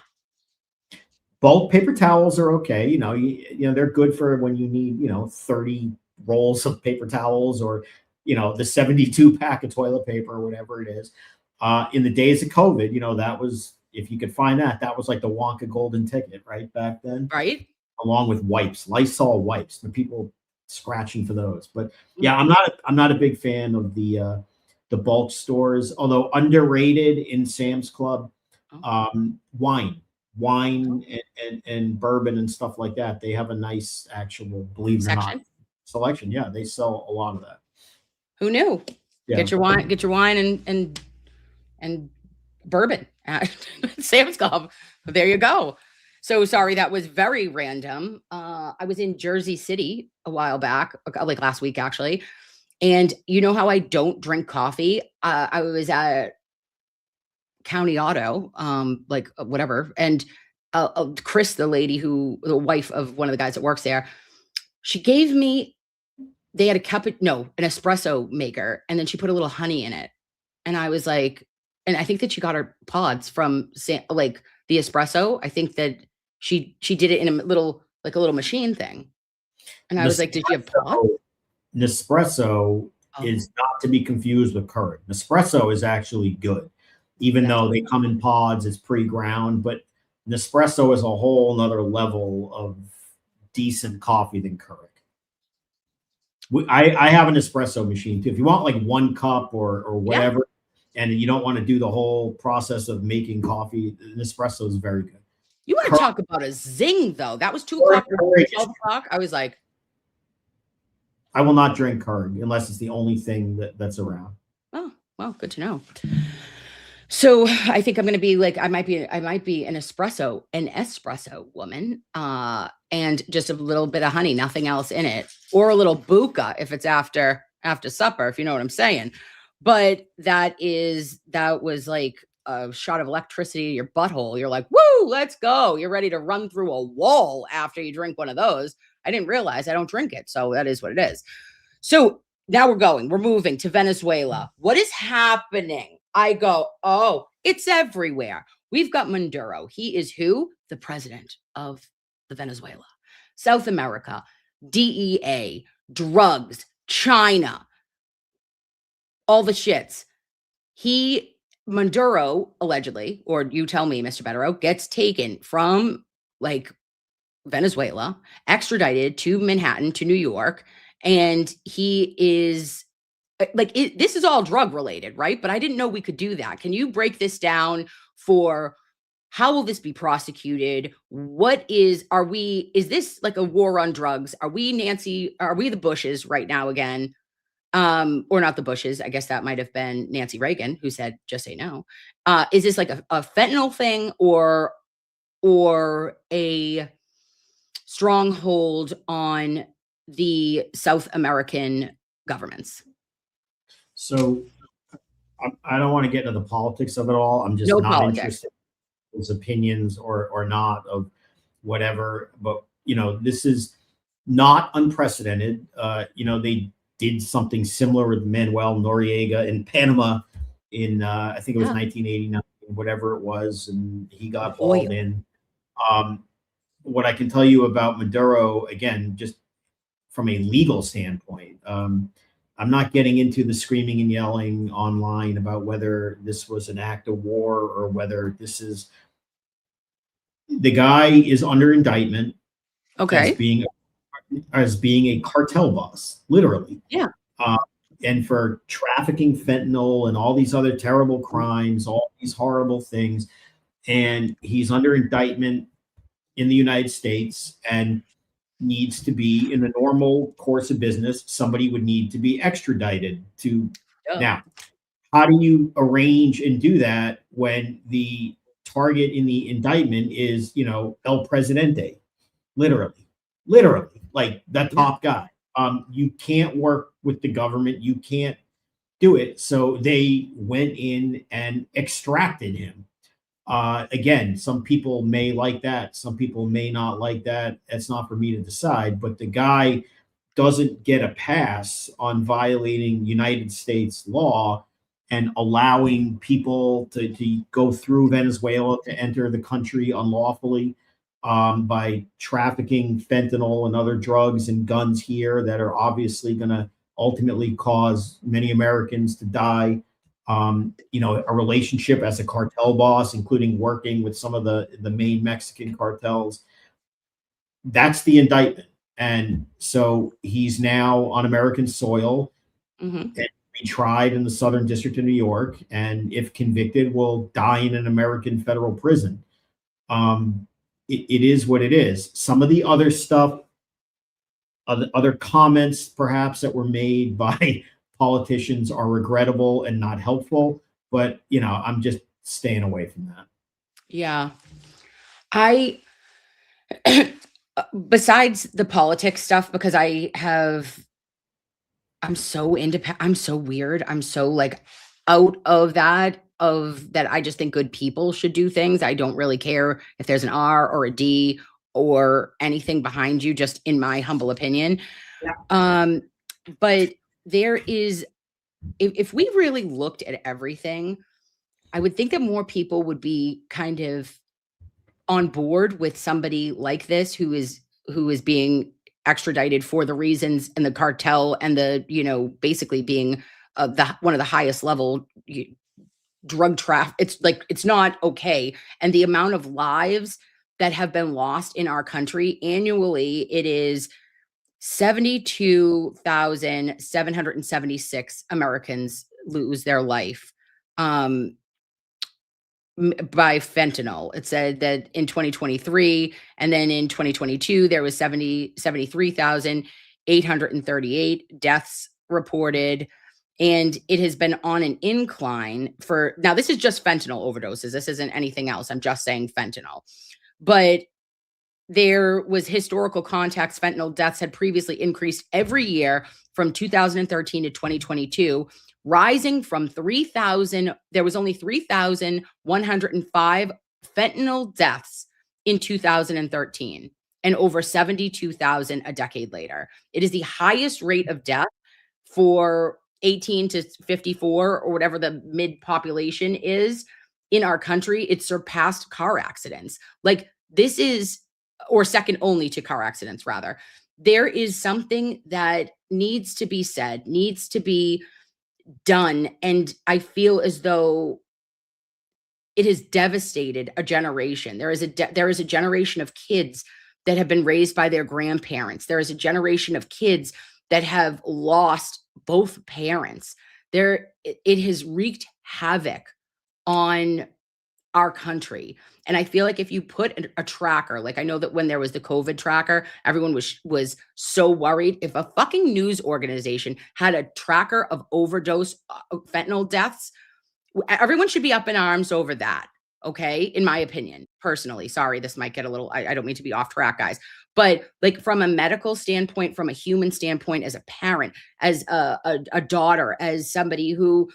Bulk paper towels are okay. They're good for when you need 30 rolls of paper towels, or the 72 pack of toilet paper, or whatever it is. In the days of COVID, that was, if you could find that was like the Wonka golden ticket right back then, Right. along with wipes, Lysol wipes, the people scratching for those. But yeah, I'm not a big fan of the bulk stores, although underrated in Sam's Club. Wine and bourbon and stuff like that. They have a nice actual, believe it or not, selection. Yeah, they sell a lot of that. Who knew? Yeah. Get your wine and bourbon at Sam's Club. There you go. So sorry, that was very random. I was in Jersey City a while back, like last week actually. And you know how I don't drink coffee? I was at County Auto, whatever. And Chris, the the wife of one of the guys that works there, she gave me, they had an espresso maker, and then she put a little honey in it. And I was like, and I think that she got her pods from the espresso. I think that she did it in a little machine thing. And I was like, did you have pods? Nespresso is not to be confused with Keurig. Nespresso is actually good, even though they come in pods, it's pre-ground. But Nespresso is a whole nother level of decent coffee than Keurig. I have an espresso machine too. If you want like 1 cup or whatever, and you don't want to do the whole process of making coffee, an espresso is very good. You want to talk about a zing, though? That was 2 cups at 12 o'clock. I was like, I will not drink Keurig unless it's the only thing that's around. Oh, well, good to know. So I think I'm going to be like, I might be an espresso woman, and just a little bit of honey, nothing else in it, or a little buka if it's after supper, if you know what I'm saying. But that was like a shot of electricity to your butthole. You're like, woo, let's go. You're ready to run through a wall after you drink one of those. I didn't realize I don't drink it. So that is what it is. So now we're moving to Venezuela. What is happening? I go, oh, it's everywhere. We've got Maduro. He is who? The president of the Venezuela. South America, DEA, drugs, China, all the shits. Maduro, allegedly, or you tell me, Mr. Bederow, gets taken from like Venezuela, extradited to Manhattan, to New York, and he is this is all drug related, right? But I didn't know we could do that. Can you break this down for how will this be prosecuted? Is this like a war on drugs? Are we the Bushes right now again? Or not the Bushes. I guess that might have been Nancy Reagan who said, just say no. Is this like a fentanyl thing or a stronghold on the South American governments? So I don't want to get into the politics of it all. I'm just not interested in his opinions or not of whatever. But, this is not unprecedented. They did something similar with Manuel Noriega in Panama in, I think it was 1989, whatever it was, and he got hauled in. What I can tell you about Maduro, again, just from a legal standpoint. I'm not getting into the screaming and yelling online about whether this was an act of war or whether this is the guy is under indictment Okay. as being a cartel boss, literally. Yeah. And for trafficking fentanyl and all these other terrible crimes, all these horrible things. And he's under indictment in the United States and needs to be, in the normal course of business, somebody would need to be extradited to. Yeah. Now, how do you arrange and do that when the target in the indictment is, El Presidente, literally, like the top guy? You can't work with the government. You can't do it. So they went in and extracted him. Again, some people may like that. Some people may not like that. It's not for me to decide. But the guy doesn't get a pass on violating United States law and allowing people to go through Venezuela to enter the country unlawfully by trafficking fentanyl and other drugs and guns here that are obviously going to ultimately cause many Americans to die. A relationship as a cartel boss, including working with some of the main Mexican cartels. That's the indictment. And so he's now on American soil and be tried in the Southern District of New York. And if convicted, will die in an American federal prison. It is what it is. Some of the other stuff, other comments perhaps that were made by politicians are regrettable and not helpful, but I'm just staying away from that. Yeah. I besides the politics stuff, because I'm so independent, I'm so weird, I'm so like out of that I just think good people should do things. I don't really care if there's an R or a D or anything behind you, just in my humble opinion. Yeah. But there is, if we really looked at everything, I would think that more people would be kind of on board with somebody like this who is being extradited for the reasons, and the cartel and the basically being one of the highest level drug traffic. It's like, it's not okay. And the amount of lives that have been lost in our country annually, it is 72,776 Americans lose their life by fentanyl. It said that in 2023, and then in 2022, there was 73,838 deaths reported. And it has been on an incline now this is just fentanyl overdoses. This isn't anything else. I'm just saying fentanyl. But there was historical context. Fentanyl deaths had previously increased every year from 2013 to 2022, rising from 3,000. There was only 3,105 fentanyl deaths in 2013 and over 72,000 a decade later. It is the highest rate of death for 18 to 54 or whatever the mid population is in our country. It surpassed car accidents. Like, this is, or second only to car accidents, rather. There is something that needs to be said, needs to be done. And I feel as though it has devastated a generation. There is a generation of kids that have been raised by their grandparents. There is a generation of kids that have lost both parents. It has wreaked havoc on our country. And I feel like if you put a tracker, like, I know that when there was the COVID tracker, everyone was so worried. If a fucking news organization had a tracker of overdose fentanyl deaths, everyone should be up in arms over that. Okay. In my opinion, personally, sorry, this might get a little, I don't mean to be off track, guys, but like, from a medical standpoint, from a human standpoint, as a parent, as a daughter, as somebody who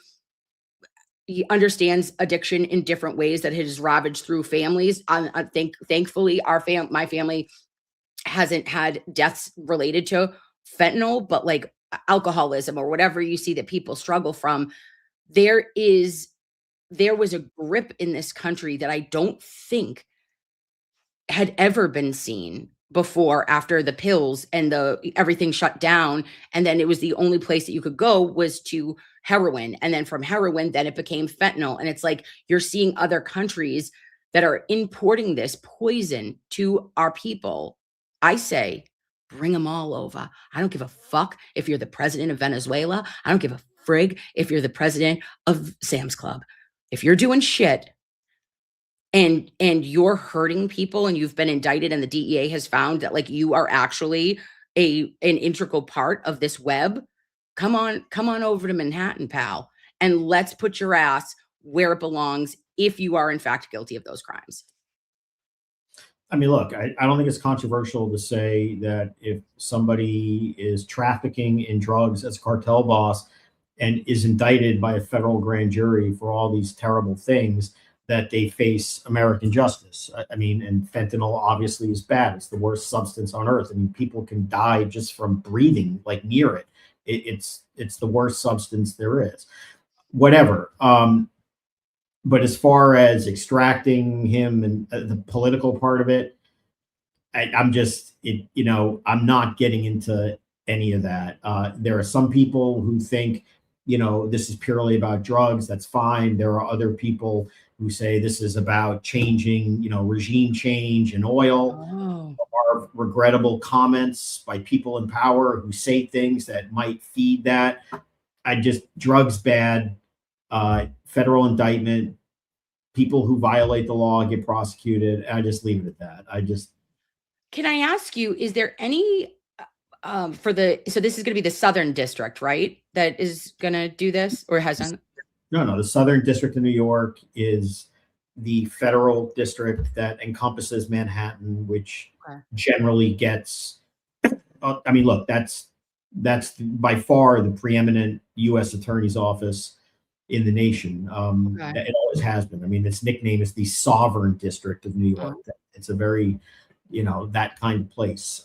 understands addiction in different ways that has ravaged through families. I think, thankfully, my family hasn't had deaths related to fentanyl, but like alcoholism or whatever you see that people struggle from. There was a grip in this country that I don't think had ever been seen before, after the pills and everything shut down. And then it was the only place that you could go was to heroin. And then from heroin, then it became fentanyl. And it's like, you're seeing other countries that are importing this poison to our people. I say, bring them all over. I don't give a fuck if you're the president of Venezuela. I don't give a frig if you're the president of Sam's Club. If you're doing shit and you're hurting people and you've been indicted and the DEA has found that like you are actually an integral part of this web, come on over to Manhattan, pal, and let's put your ass where it belongs if you are in fact guilty of those crimes. I mean, look, I don't think it's controversial to say that if somebody is trafficking in drugs as a cartel boss and is indicted by a federal grand jury for all these terrible things, that they face American justice. I mean, and fentanyl obviously is bad. It's the worst substance on earth. I mean, people can die just from breathing like near it. It's the worst substance there is. Whatever. But as far as extracting him and the political part of it, I'm not getting into any of that. There are some people who think, this is purely about drugs. That's fine. There are other people who say this is about changing, regime change in oil. Oh. Are regrettable comments by people in power who say things that might feed that. Drugs bad, federal indictment, people who violate the law get prosecuted. I just leave it at that. Can I ask you, is there any so this is going to be the Southern District, right? That is going to do this or has done? No. The Southern District of New York is the federal district that encompasses Manhattan, which generally gets, look, that's by far the preeminent U.S. Attorney's office in the nation. It always has been. I mean, its nickname is the Sovereign District of New York. It's a very, that kind of place.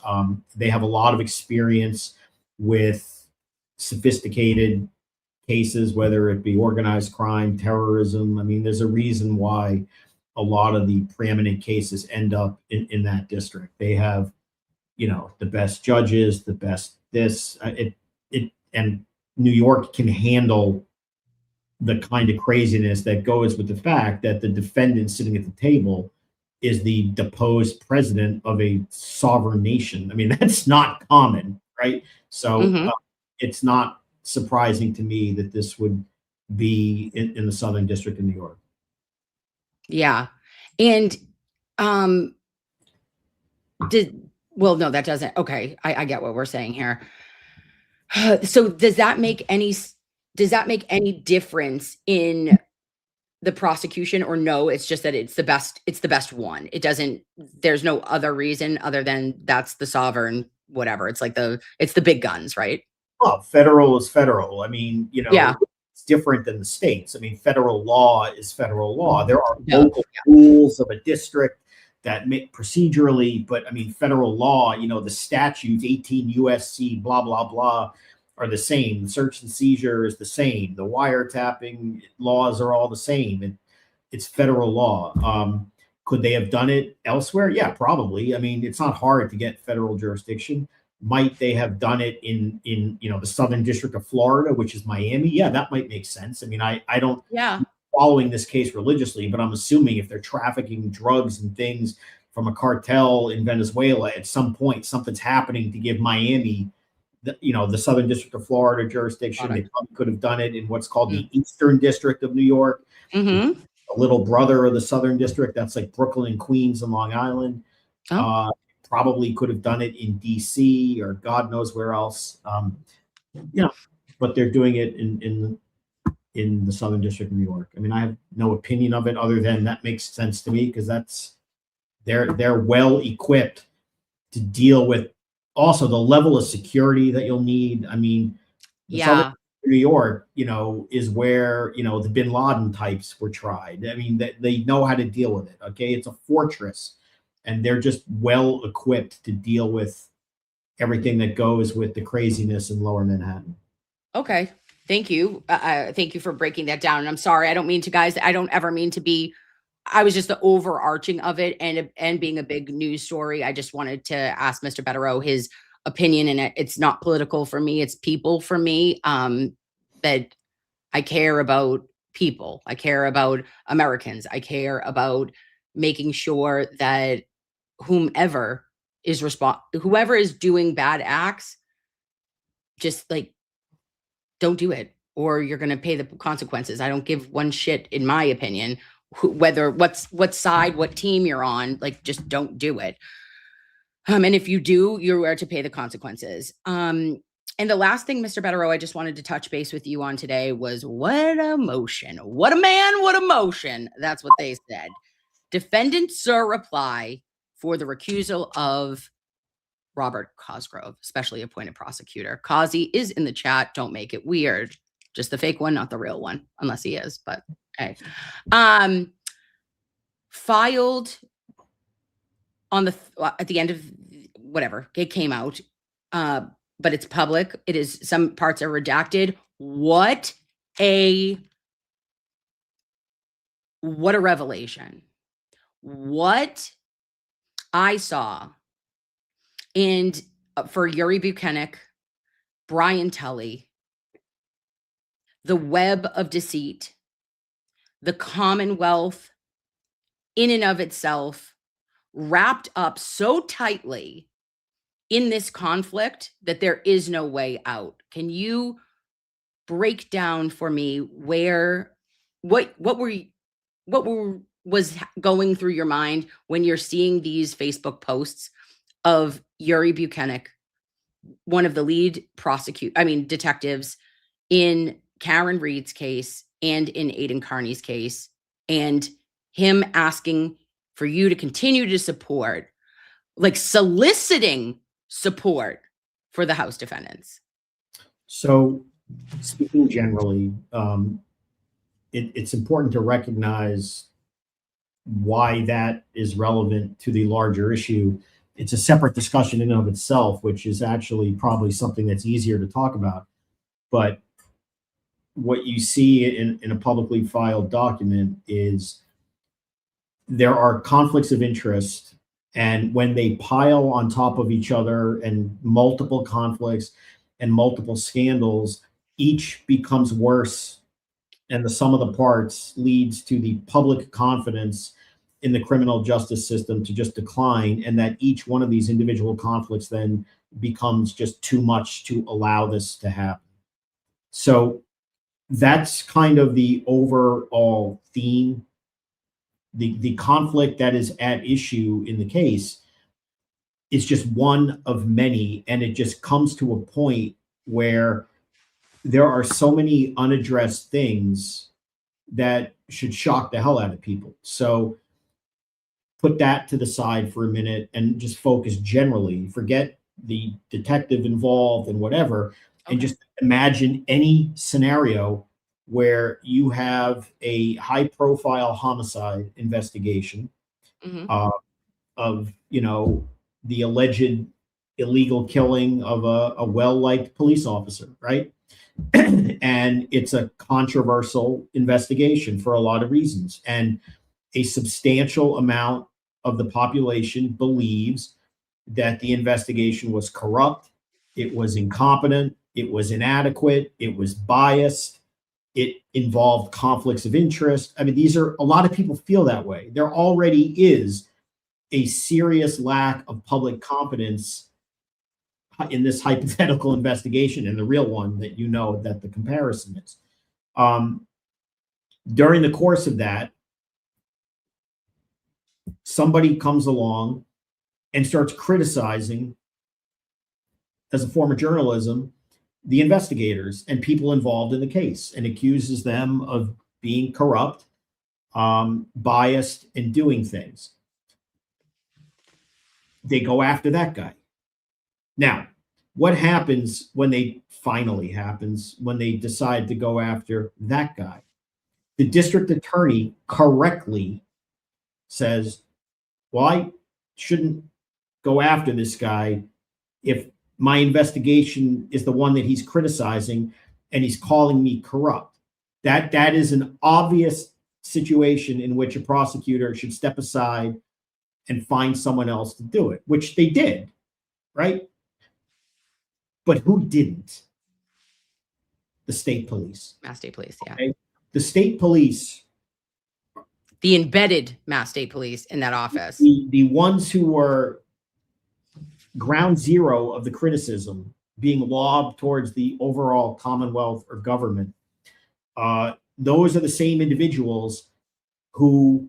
They have a lot of experience with sophisticated cases, whether it be organized crime, terrorism. I mean, there's a reason why a lot of the preeminent cases end up in that district. They have, the best judges, the best this, and New York can handle the kind of craziness that goes with the fact that the defendant sitting at the table is the deposed president of a sovereign nation. I mean, that's not common, right? So it's not surprising to me that this would be in the Southern District of New York. Yeah. And no, that doesn't. Okay. I get what we're saying here. So does that make any difference in the prosecution, or no, it's just that it's the best one. It doesn't, there's no other reason other than that's the sovereign, whatever. It's like it's the big guns, right? Well, federal is federal. I mean, it's different than the states. I mean, federal law is federal law. There are local rules of a district that make procedurally, but I mean, federal law, the statutes, 18 USC, blah, blah, blah, are the same. The search and seizure is the same. The wiretapping laws are all the same. It's federal law. Could they have done it elsewhere? Yeah, probably. I mean, it's not hard to get federal jurisdiction. Might they have done it in the Southern District of Florida, which is Miami? Yeah, that might make sense. I mean, I don't following this case religiously, but I'm assuming if they're trafficking drugs and things from a cartel in Venezuela, at some point something's happening to give Miami the Southern District of Florida jurisdiction. They probably could have done it in what's called the Eastern District of New York, a little brother of the Southern District. That's like Brooklyn and Queens and Long Island. Probably could have done it in DC or God knows where else. But they're doing it in the Southern District of New York. I mean, I have no opinion of it other than that makes sense to me because they're well equipped to deal with also the level of security that you'll need. I mean, Southern New York, is where, the Bin Laden types were tried. I mean, they know how to deal with it. Okay. It's a fortress and they're just well equipped to deal with everything that goes with the craziness in lower Manhattan. Okay. Thank you. Thank you for breaking that down. And I'm sorry. I don't mean to, guys, I don't ever mean to be I was just the overarching of it, and being a big news story. I just wanted to ask Mr. Bederow his opinion, and it's not political for me; it's people for me. That I care about people. I care about Americans. I care about making sure that whoever is doing bad acts, just like don't do it, or you're going to pay the consequences. I don't give one shit, in my opinion, whether what side, what team you're on. Like, just don't do it. And if you do, you're aware to pay the consequences. And the last thing, Mr. Bederow, I just wanted to touch base with you on today was what a motion. What a man, what a motion. That's what they said. Defendant, sir, reply for the recusal of Robert Cosgrove, specially appointed prosecutor. Causey is in the chat. Don't make it weird. Just the fake one, not the real one, unless he is, but okay. Filed on the at the end of whatever, it came out. But it's public. It is, some parts are redacted. What a revelation. What I saw. And for Yuri Buchanan, Brian Tully, the web of deceit, the Commonwealth in and of itself, wrapped up so tightly in this conflict that there is no way out. Can you break down for me what was going through your mind when you're seeing these Facebook posts of Yuri Buchanan, one of the lead detectives in Karen Reed's case and in Aidan Carney's case, and him asking for you to continue to support, like soliciting support for the House defendants? So, speaking generally, it's important to recognize why that is relevant to the larger issue. It's a separate discussion in and of itself, which is actually probably something that's easier to talk about. But what you see in a publicly filed document is there are conflicts of interest. And when they pile on top of each other and multiple conflicts and multiple scandals, each becomes worse. And the sum of the parts leads to the public confidence in the criminal justice system to just decline. And that each one of these individual conflicts then becomes just too much to allow this to happen. So that's kind of the overall theme. The conflict that is at issue in the case is just one of many, and it just comes to a point where there are so many unaddressed things that should shock the hell out of people. So put that to the side for a minute and just focus generally. Forget the detective involved and whatever, and just imagine any scenario where you have a high-profile homicide investigation of, the alleged illegal killing of a well-liked police officer, right? And it's a controversial investigation for a lot of reasons. And a substantial amount of the population believes that the investigation was corrupt, it was incompetent, it was inadequate, it was biased, it involved conflicts of interest. I mean, a lot of people feel that way. There already is a serious lack of public confidence in this hypothetical investigation and the real one that that the comparison is. During the course of that, somebody comes along and starts criticizing, as a form of journalism, the investigators and people involved in the case, and accuses them of being corrupt, biased, and doing things. They go after that guy. Now, what happens when they decide to go after that guy? The district attorney correctly says, well, I shouldn't go after this guy if my investigation is the one that he's criticizing and he's calling me corrupt. That is an obvious situation in which a prosecutor should step aside and find someone else to do it, which they did, right? But who didn't? The state police. Mass State Police, yeah. Okay? The state police, The embedded Mass State Police in that office. the ones who were ground zero of the criticism being lobbed towards the overall Commonwealth or government, those are the same individuals who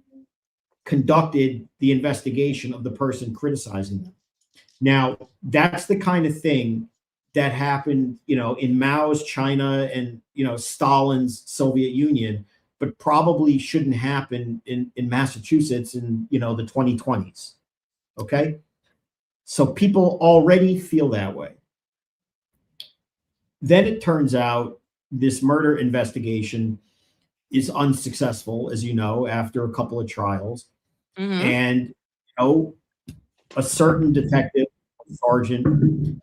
conducted the investigation of the person criticizing them. Now, that's the kind of thing that happened, in Mao's China and, Stalin's Soviet Union, but probably shouldn't happen in Massachusetts in, the 2020s. Okay? So people already feel that way. Then it turns out this murder investigation is unsuccessful, as you know, after a couple of trials. Mhm. And, a certain detective, sergeant,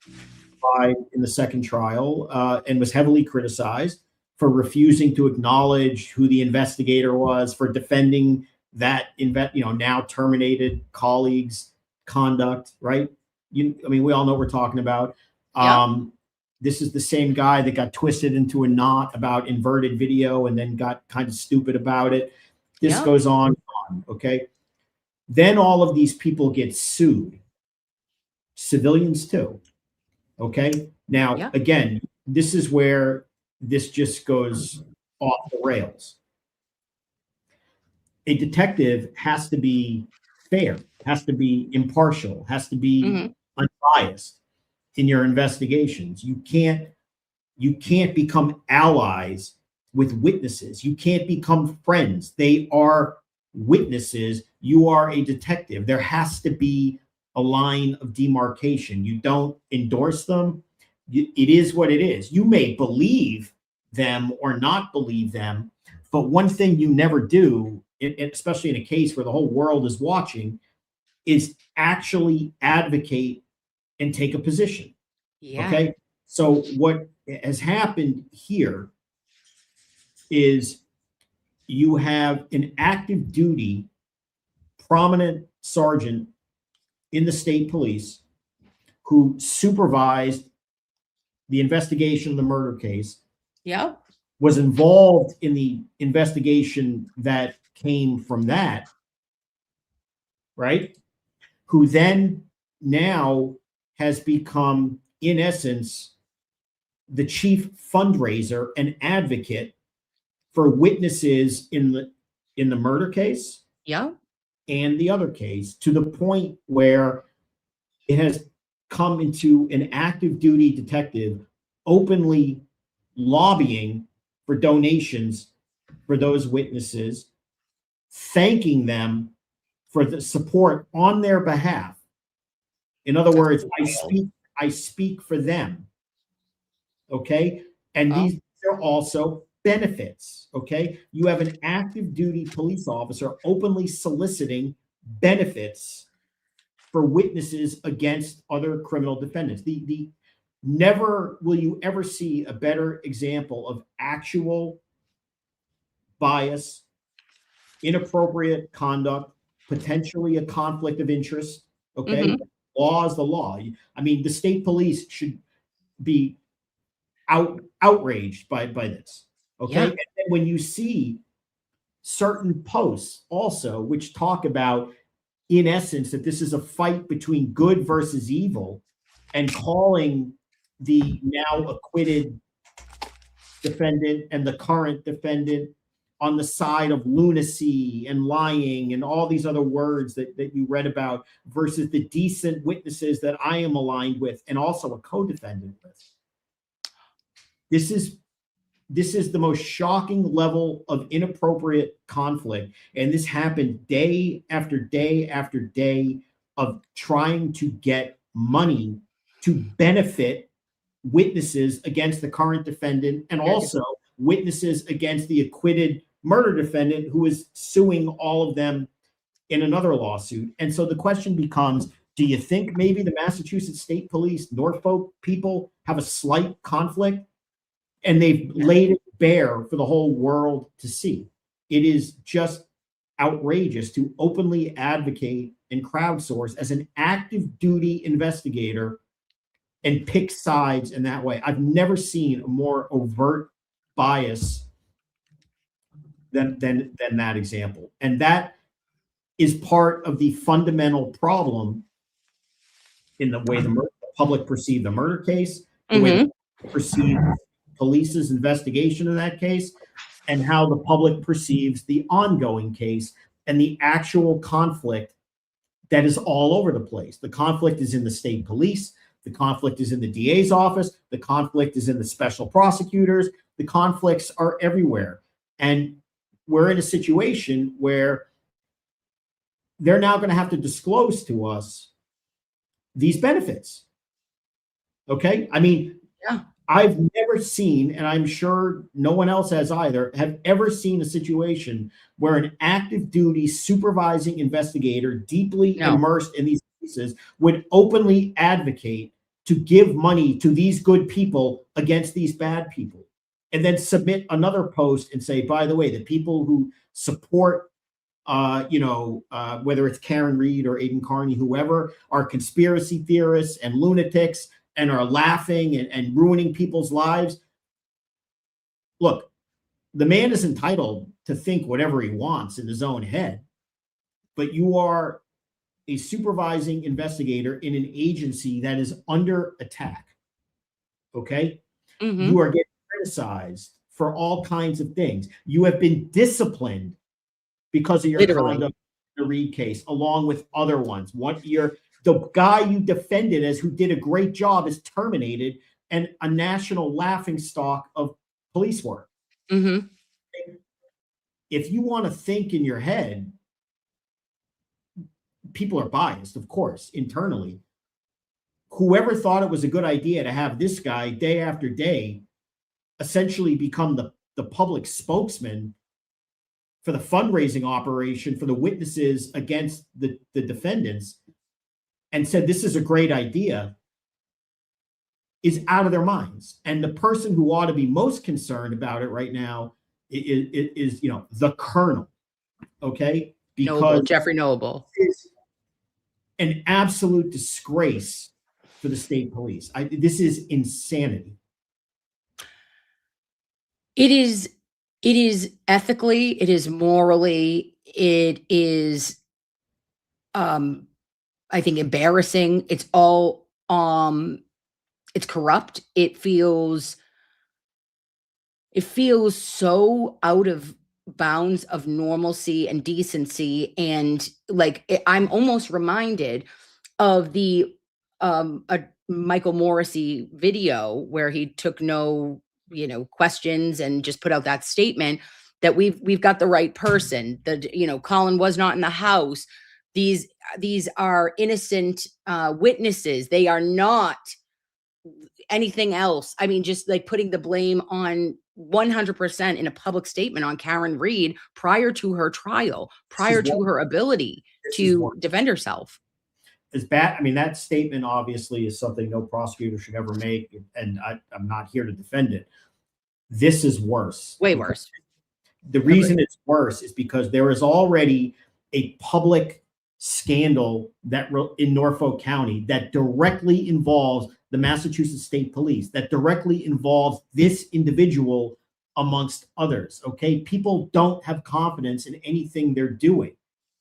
died in the second trial and was heavily criticized for refusing to acknowledge who the investigator was, for defending that now terminated colleague's conduct, right? We all know what we're talking about. Yeah. This is the same guy that got twisted into a knot about inverted video and then got kind of stupid about it. This Yeah. goes on, okay? Then all of these people get sued. Civilians too. Okay? Now, Yeah. again, this is where this just goes off the rails. A detective has to be fair, has to be impartial, has to be Mhm. unbiased in your investigations. You can't become allies with witnesses. You can't become friends. They are witnesses. You are a detective. There has to be a line of demarcation. You don't endorse them. It is what it is. You may believe them or not believe them, but one thing you never do, especially in a case where the whole world is watching, is actually advocate and take a position. Yeah. Okay. So what has happened here is you have an active duty, prominent sergeant in the state police who supervised the investigation of the murder case, Yeah. was involved in the investigation that came from that, right? Who then now has become, in essence, the chief fundraiser and advocate for witnesses in the murder case Yeah. and the other case, to the point where it has come into an active duty detective openly lobbying for donations for those witnesses, thanking them for the support on their behalf. In other words, I speak for them. Okay? And Oh. these are also benefits. Okay? You have an active duty police officer openly soliciting benefits for witnesses against other criminal defendants. The never will you ever see a better example of actual bias, inappropriate conduct, potentially a conflict of interest. Okay? Mhm. Law is the law. The state police should be outraged by this. Okay? Yeah. And then when you see certain posts also which talk about, in essence, that this is a fight between good versus evil, and calling the now acquitted defendant and the current defendant on the side of lunacy and lying and all these other words that you read about, versus the decent witnesses that I am aligned with and also a co-defendant with. This is the most shocking level of inappropriate conflict. And this happened day after day after day of trying to get money to benefit witnesses against the current defendant, and also witnesses against the acquitted murder defendant who is suing all of them in another lawsuit. And so the question becomes, do you think maybe the Massachusetts State Police, Norfolk people have a slight conflict? And they've laid it bare for the whole world to see. it is just outrageous to openly advocate and crowdsource as an active duty investigator and pick sides in that way. I've never seen a more overt bias than that example. And that is part of the fundamental problem in the way the public perceived the murder case, the way the public perceived police's investigation of that case, and how the public perceives the ongoing case and the actual conflict that is all over the place. The conflict is in the state police. The conflict is in the DA's office. The conflict is in the special prosecutors. The conflicts are everywhere. And we're in a situation where they're now going to have to disclose to us these benefits. Okay? I mean, Yeah. I've never seen, and I'm sure no one else has either, have ever seen a situation where an active duty supervising investigator deeply immersed in these cases would openly advocate to give money to these good people against these bad people, and then submit another post and say, by the way, the people who support whether it's Karen Reed or Aidan Carney, whoever, are conspiracy theorists and lunatics and are laughing and ruining people's lives. Look, the man is entitled to think whatever he wants in his own head, but you are a supervising investigator in an agency that is under attack. Okay? You are getting criticized for all kinds of things. You have been disciplined because of your conduct in the Reed case, along with other ones. The guy you defended as who did a great job is terminated and a national laughingstock of police work. If you want to think in your head, people are biased, of course, internally. Whoever thought it was a good idea to have this guy day after day essentially become the public spokesman for the fundraising operation for the witnesses against the defendants and said this is a great idea is out of their minds. And the person who ought to be most concerned about it right now is the colonel. Okay? Because Noble, Jeffrey Noble is an absolute disgrace for the state police. This is insanity. It is ethically, it is morally, it is I think embarrassing. It's all it's corrupt. It feels so out of bounds of normalcy and decency, and I'm almost reminded of the a Michael Morrissey video where he took no questions and just put out that statement that we've got the right person, that Colin was not in the house, these are innocent witnesses, they are not anything else. I mean, just like putting the blame on 100% in a public statement on Karen Reed prior to her trial, prior to her ability to defend herself. Is bad. I mean, that statement obviously is something no prosecutor should ever make, and I'm not here to defend it. This is worse. Way worse. The reason it's worse is because there is already a public scandal that in Norfolk County that directly involves the Massachusetts State Police, that directly involves this individual amongst others. Okay, people don't have confidence in anything they're doing.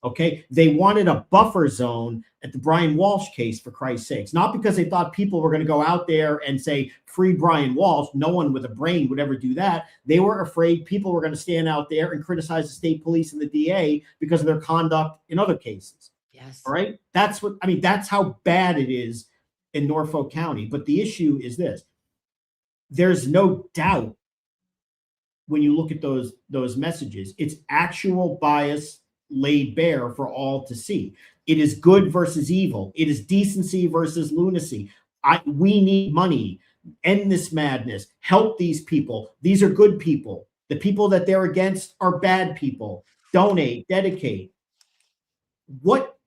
Okay, they wanted a buffer zone at the Brian Walsh case, for Christ's sakes, not because they thought people were going to go out there and say, free Brian Walsh. No one with a brain would ever do that. They were afraid people were going to stand out there and criticize the state police and the DA because of their conduct in other cases. Yes. All right. That's how bad it is in Norfolk County. But the issue is this. There's no doubt when you look at those messages, it's actual bias laid bare for all to see. It is good versus evil. It is decency versus lunacy. We need money. End this madness. Help these people. These are good people. The people that they're against are bad people. Donate, dedicate. What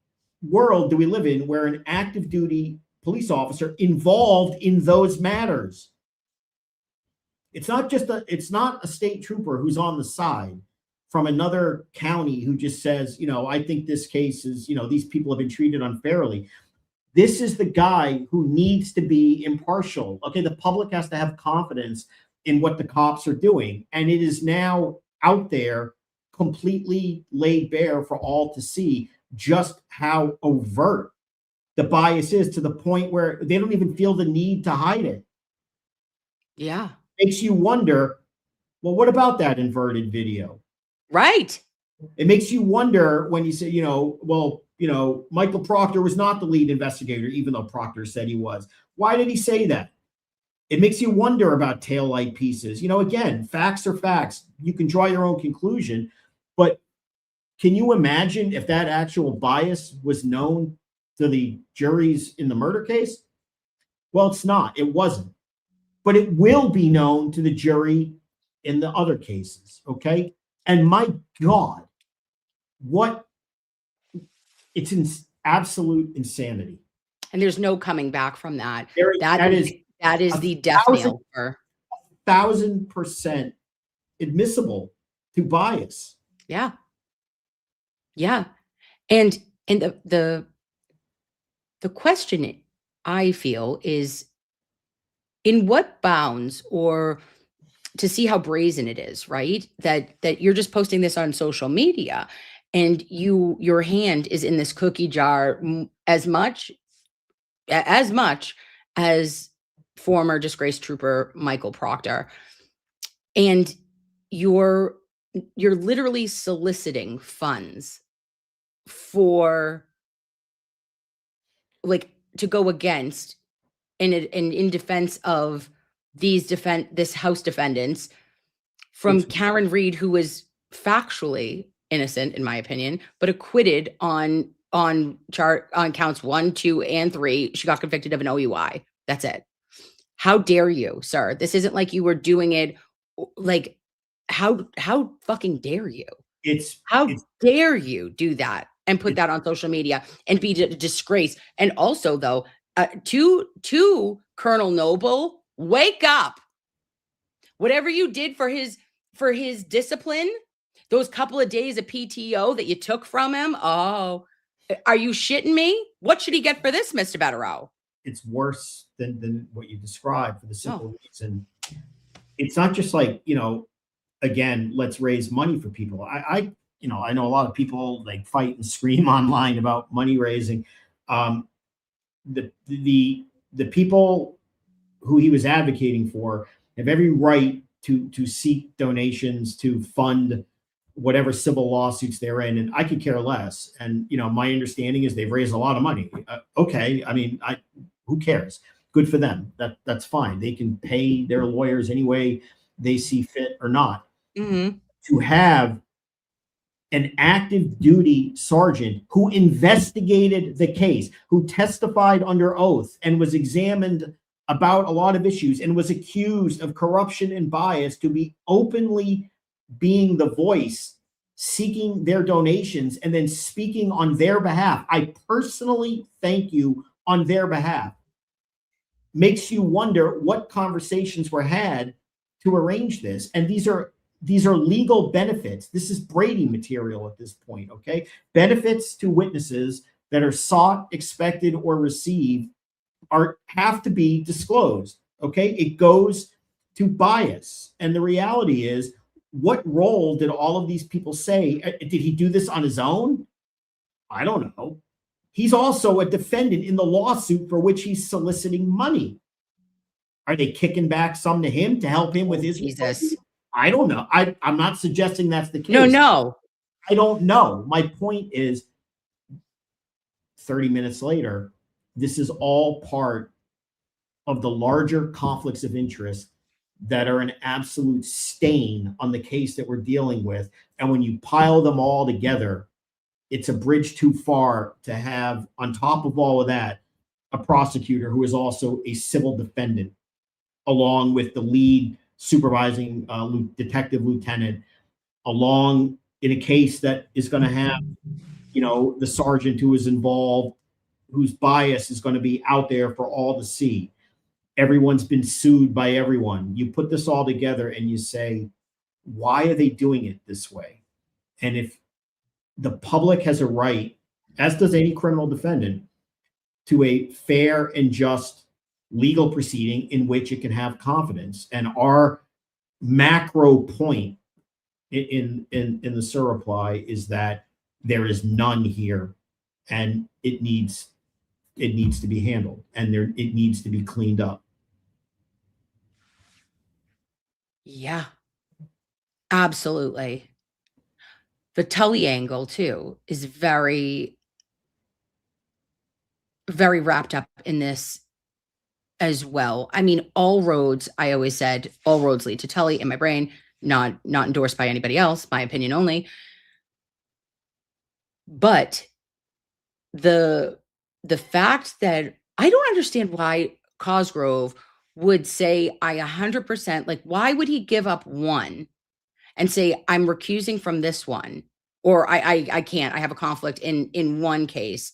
world do we live in where an active duty police officer involved in those matters? It's not a state trooper who's on the side. from another county who just says, I think this case is, these people have been treated unfairly. This is the guy who needs to be impartial. Okay, the public has to have confidence in what the cops are doing. And it is now out there, completely laid bare for all to see just how overt the bias is, to the point where they don't even feel the need to hide it. Yeah. Makes you wonder, well, what about that inverted video? Right. It makes you wonder when you say, Michael Proctor was not the lead investigator, even though Proctor said he was. Why did he say that? It makes you wonder about taillight pieces. Again, facts are facts. You can draw your own conclusion, but can you imagine if that actual bias was known to the juries in the murder case? Well, it's not. It wasn't. But it will be known to the jury in the other cases, okay? And my God, it's absolute insanity. And there's no coming back from that. That is the death nail for 1,000% admissible to bias. Yeah. Yeah. And the question I feel is, in what bounds, or to see how brazen it is, right? That you're just posting this on social media and your hand is in this cookie jar as much as former disgraced trooper Michael Proctor. And you're literally soliciting funds for, like, to go against and in defense of this House defendants, from Karen Reed, who was factually innocent, in my opinion, but acquitted on counts 1, 2, and 3. She got convicted of an OUI. That's it. How dare you, sir? This isn't like you were doing it. Like, how fucking dare you? How dare you do that and put that on social media and be a disgrace? And also, though, to Colonel Noble, wake up. Whatever you did for his discipline, those couple of days of PTO that you took from him, oh, are you shitting me? What should he get for this, Mr. Bederow? It's worse than what you described, for the simple reason. It's not just like, again, let's raise money for people. I know a lot of people, like, fight and scream online about money raising. The people who he was advocating for have every right to seek donations to fund whatever civil lawsuits they're in, and I could care less. And my understanding is they've raised a lot of money. Okay, I mean, who cares? Good for them. That's fine. They can pay their lawyers any way they see fit or not. Mm-hmm. To have an active duty sergeant who investigated the case, who testified under oath and was examined about a lot of issues and was accused of corruption and bias, to be openly being the voice, seeking their donations and then speaking on their behalf. I personally thank you on their behalf. Makes you wonder what conversations were had to arrange this. And these are legal benefits. This is Brady material at this point, okay? Benefits to witnesses that are sought, expected, or received have to be disclosed, okay? It goes to bias. And the reality is, what role did all of these people say? Did he do this on his own? I don't know. He's also a defendant in the lawsuit for which he's soliciting money. Are they kicking back some to him to help him with his Jesus? I don't know. I'm not suggesting that's the case. No. I don't know. My point is, 30 minutes later, this is all part of the larger conflicts of interest that are an absolute stain on the case that we're dealing with. And when you pile them all together, it's a bridge too far to have, on top of all of that, a prosecutor who is also a civil defendant, along with the lead supervising detective lieutenant, along in a case that is going to have, the sergeant who is involved, whose bias is going to be out there for all to see. Everyone's been sued by everyone. You put this all together and you say, why are they doing it this way? And if the public has a right, as does any criminal defendant, to a fair and just legal proceeding in which it can have confidence. And our macro point in the surreply is that there is none here, and it needs to be handled, and it needs to be cleaned up. Yeah, absolutely. The Tully angle too is very, very wrapped up in this as well. I mean, all roads, I always said, all roads lead to Tully in my brain, not endorsed by anybody else, my opinion only. But the fact that I don't understand why Cosgrove would say I 100%, like, why would he give up one and say I'm recusing from this one, or I can't, I have a conflict in one case,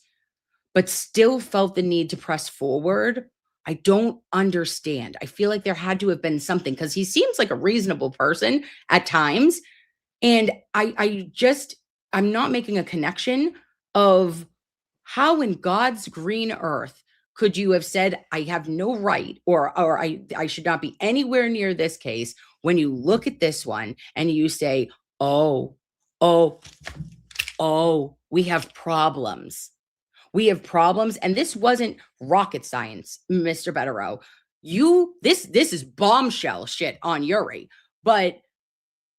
but still felt the need to press forward? I don't understand. I feel like there had to have been something, because he seems like a reasonable person at times, and I'm not making a connection of how in God's green earth could you have said I have no right, or I should not be anywhere near this case, when you look at this one and you say, oh, we have problems. We have problems. And this wasn't rocket science, Mr. Bederow. This is bombshell shit on Yuri, but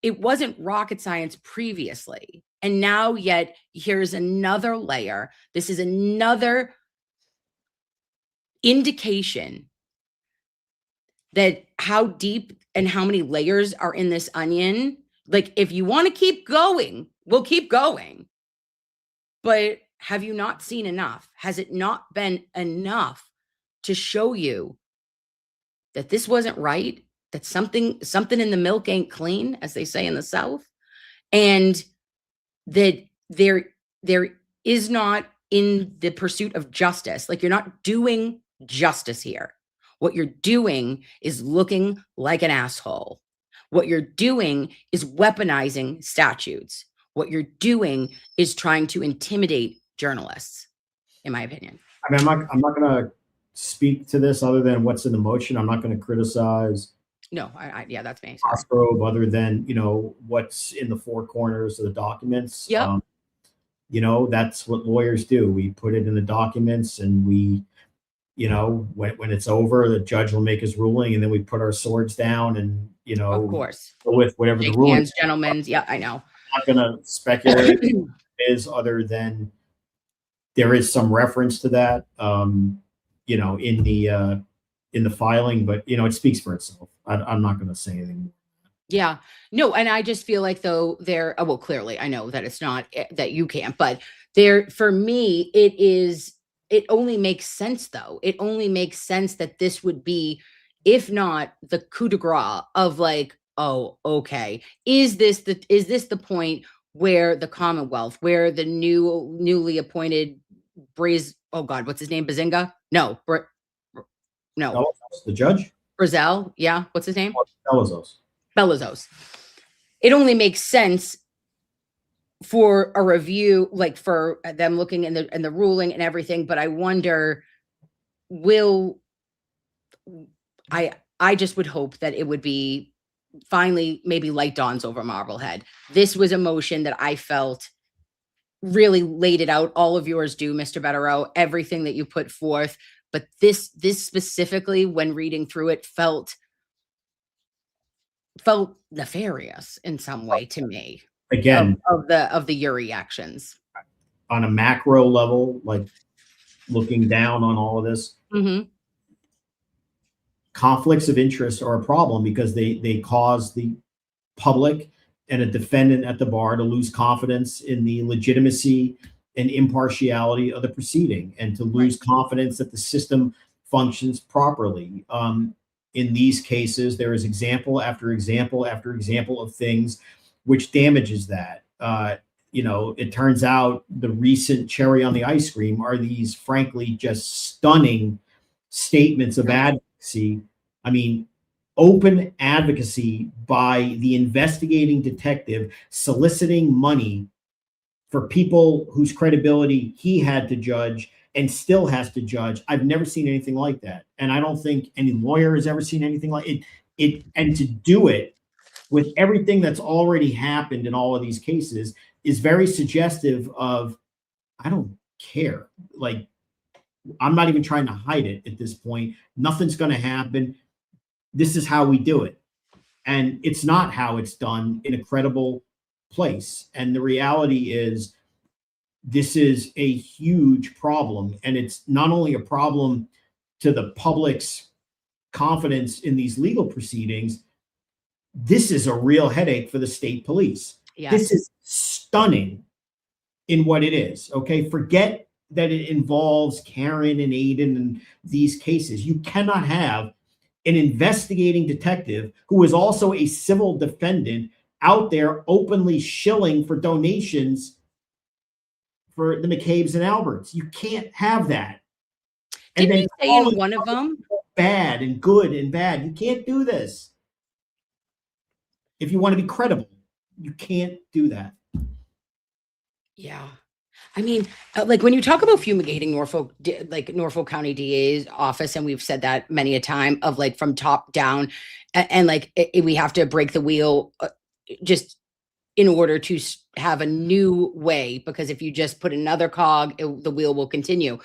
it wasn't rocket science previously. And now yet here's another layer. This is another indication that how deep and how many layers are in this onion. Like, if you want to keep going, we'll keep going. But have you not seen enough? Has it not been enough to show you that this wasn't right? That something in the milk ain't clean, as they say in the South, and that there is not, in the pursuit of justice, like, you're not doing justice here. What you're doing is looking like an asshole. What you're doing is weaponizing statutes. What you're doing is trying to intimidate journalists, in my opinion. I mean, I'm not going to speak to this other than what's in the motion. I'm not going to criticize. No, yeah, that's me. Cosgrove, other than, what's in the four corners of the documents. Yep. That's what lawyers do. We put it in the documents, and we, when it's over, the judge will make his ruling, and then we put our swords down and, of course, go with whatever Shake the ruling hands, is. gentlemen. Yeah, I know. I'm not going to speculate is other than there is some reference to that, in the filing, but it speaks for itself. I'm not going to say anything. Yeah, no, and I just feel like, though, well, clearly I know that it's not that you can't, but for me, it only makes sense, though. It only makes sense that this would be, if not the coup de grace of, like, oh, okay, is this the point where the Commonwealth, where the newly appointed oh God, what's his name? Bazinga? No, no, the judge? Brazel? Yeah, what's his name? Belazos. It only makes sense for a review, like, for them looking in the ruling and everything. But I wonder, I just would hope that it would be finally maybe light dawns over Marblehead. This was a motion that I felt really laid it out. All of yours do, Mr. Bederow, everything that you put forth. But this specifically, when reading through it, felt nefarious in some way to me. Again, of the Yuri actions. On a macro level, like, looking down on all of this, conflicts of interest are a problem, because they cause the public and a defendant at the bar to lose confidence in the legitimacy and impartiality of the proceeding, and to lose confidence that the system functions properly. In these cases, there is example after example after example of things which damages that. It turns out the recent cherry on the ice cream are these, frankly, just stunning statements of advocacy. I mean, open advocacy by the investigating detective soliciting money for people whose credibility he had to judge and still has to judge. I've never seen anything like that. And I don't think any lawyer has ever seen anything like it. And to do it with everything that's already happened in all of these cases is very suggestive of, I don't care. Like, I'm not even trying to hide it at this point. Nothing's going to happen. This is how we do it. And it's not how it's done in a credible place. And the reality is, this is a huge problem. And it's not only a problem to the public's confidence in these legal proceedings, this is a real headache for the state police. Yes. This is stunning in what it is. Okay. Forget that it involves Karen and Aiden and these cases. You cannot have an investigating detective who is also a civil defendant out there openly shilling for donations for the McCabe's and Alberts. You can't have that. And Didn't then you say in one of them? Bad and good and bad. You can't do this. If you want to be credible, you can't do that. Yeah. I mean, like when you talk about fumigating Norfolk County DA's office, and we've said that many a time, of like from top down, and like we have to break the wheel just in order to have a new way, because if you just put another cog, the wheel will continue.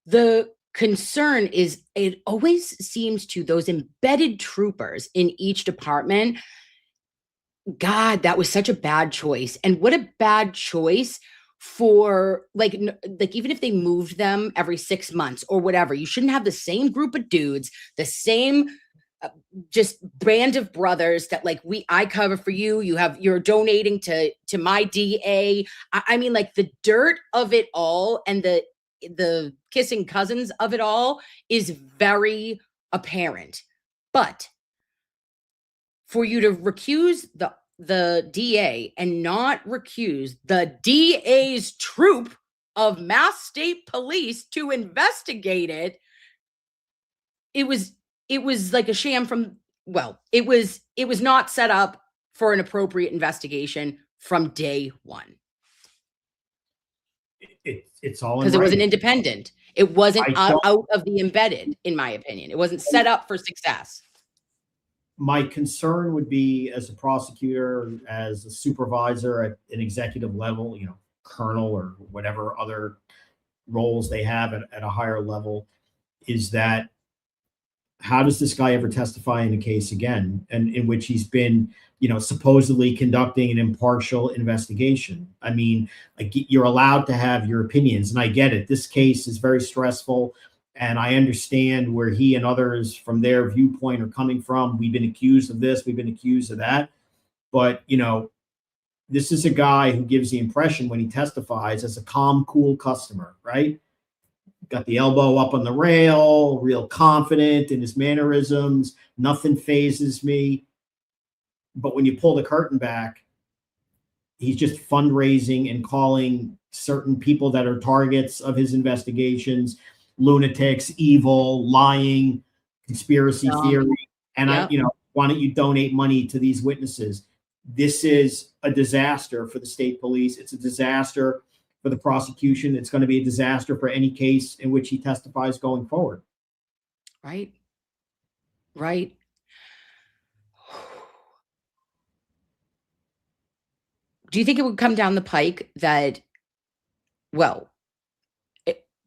The concern is, it always seems to those embedded troopers in each department, God, that was such a bad choice. And what a bad choice for like even if they moved them every 6 months or whatever, you shouldn't have the same group of dudes, the same just band of brothers that like I cover for you. You're donating to my DA. I mean, like the dirt of it all and the kissing cousins of it all is very apparent. But for you to recuse the DA and not recuse the DA's troop of Mass State Police to investigate it, it was like a sham it was not set up for an appropriate investigation from day one. It's all because it wasn't independent. It wasn't out of the embedded, in my opinion. It wasn't set up for success. My concern would be, as a prosecutor, as a supervisor at an executive level, colonel or whatever other roles they have at a higher level, is that how does this guy ever testify in a case again, and in which he's been, supposedly conducting an impartial investigation? I mean, you're allowed to have your opinions, and I get it. This case is very stressful. And I understand where he and others from their viewpoint are coming from. We've been accused of this, we've been accused of that. But, this is a guy who gives the impression when he testifies as a calm, cool customer, right? Got the elbow up on the rail, real confident in his mannerisms. Nothing phases me. But when you pull the curtain back, he's just fundraising and calling certain people that are targets of his investigations lunatics, evil, lying, conspiracy theory. And why don't you donate money to these witnesses? This is a disaster for the state police. It's a disaster for the prosecution. It's going to be a disaster for any case in which he testifies going forward. Right. Do you think it would come down the pike that,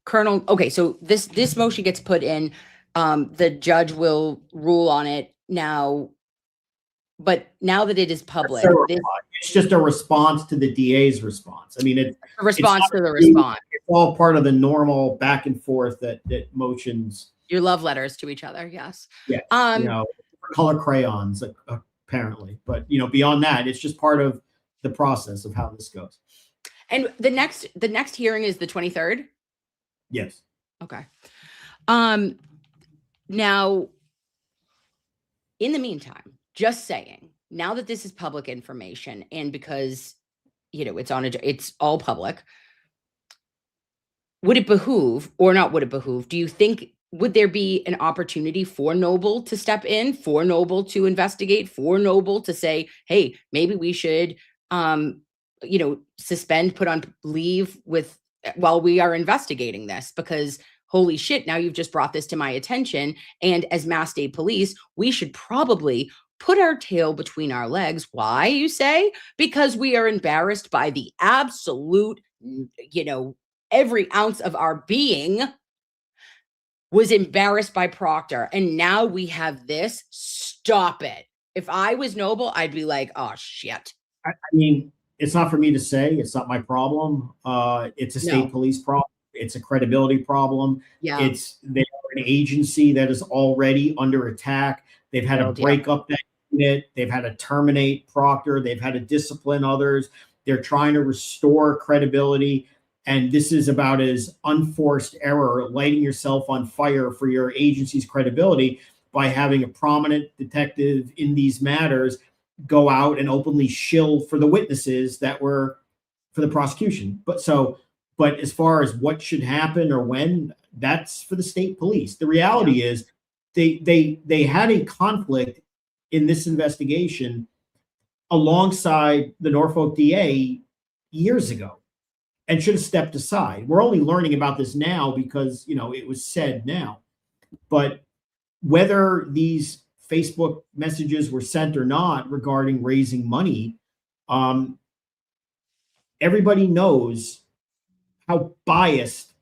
Colonel, okay, so this motion gets put in, the judge will rule on it now, but now that it is public, it's just a response to the DA's response. I mean, it's a response to the response. It's all part of the normal back and forth that motions. Your love letters to each other, yes. Yeah, color crayons apparently, but beyond that, it's just part of the process of how this goes. And the next hearing is the 23rd. Yes. Okay. Now, in the meantime, just saying, now that this is public information, and because it's all public, would it behoove, or not would it behoove, do you think would there be an opportunity for Noble to step in, for Noble to investigate, for Noble to say, hey, maybe we should, suspend, put on leave while we are investigating this, because holy shit, now you've just brought this to my attention. And as Mass State Police, we should probably put our tail between our legs. Why, you say? Because we are embarrassed by the absolute, every ounce of our being was embarrassed by Proctor. And now we have this. Stop it. If I was Noble, I'd be like, oh, shit. I mean, it's not for me to say. It's not my problem. It's a state police problem. It's a credibility problem. Yeah. They are an agency that is already under attack. They've had to break up that unit. They've had to terminate Proctor. They've had to discipline others. They're trying to restore credibility. And this is about as unforced error, lighting yourself on fire for your agency's credibility by having a prominent detective in these matters go out and openly shill for the witnesses that were for the prosecution. But as far as what should happen or when, that's for the state police. The reality is they had a conflict in this investigation alongside the Norfolk DA years ago, and should have stepped aside. We're only learning about this now because, it was said now. But whether these Facebook messages were sent or not regarding raising money, everybody knows how biased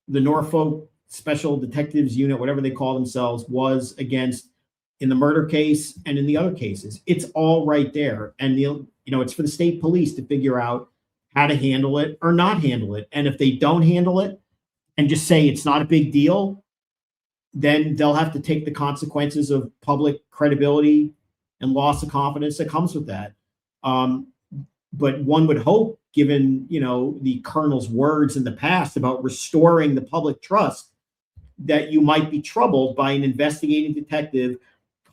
the Norfolk Special Detectives Unit, whatever they call themselves, was against in the murder case and in the other cases. It's all right there. And, it's for the state police to figure out how to handle it or not handle it. And if they don't handle it and just say it's not a big deal, then they'll have to take the consequences of public credibility and loss of confidence that comes with that. But one would hope, given, the colonel's words in the past about restoring the public trust, that you might be troubled by an investigating detective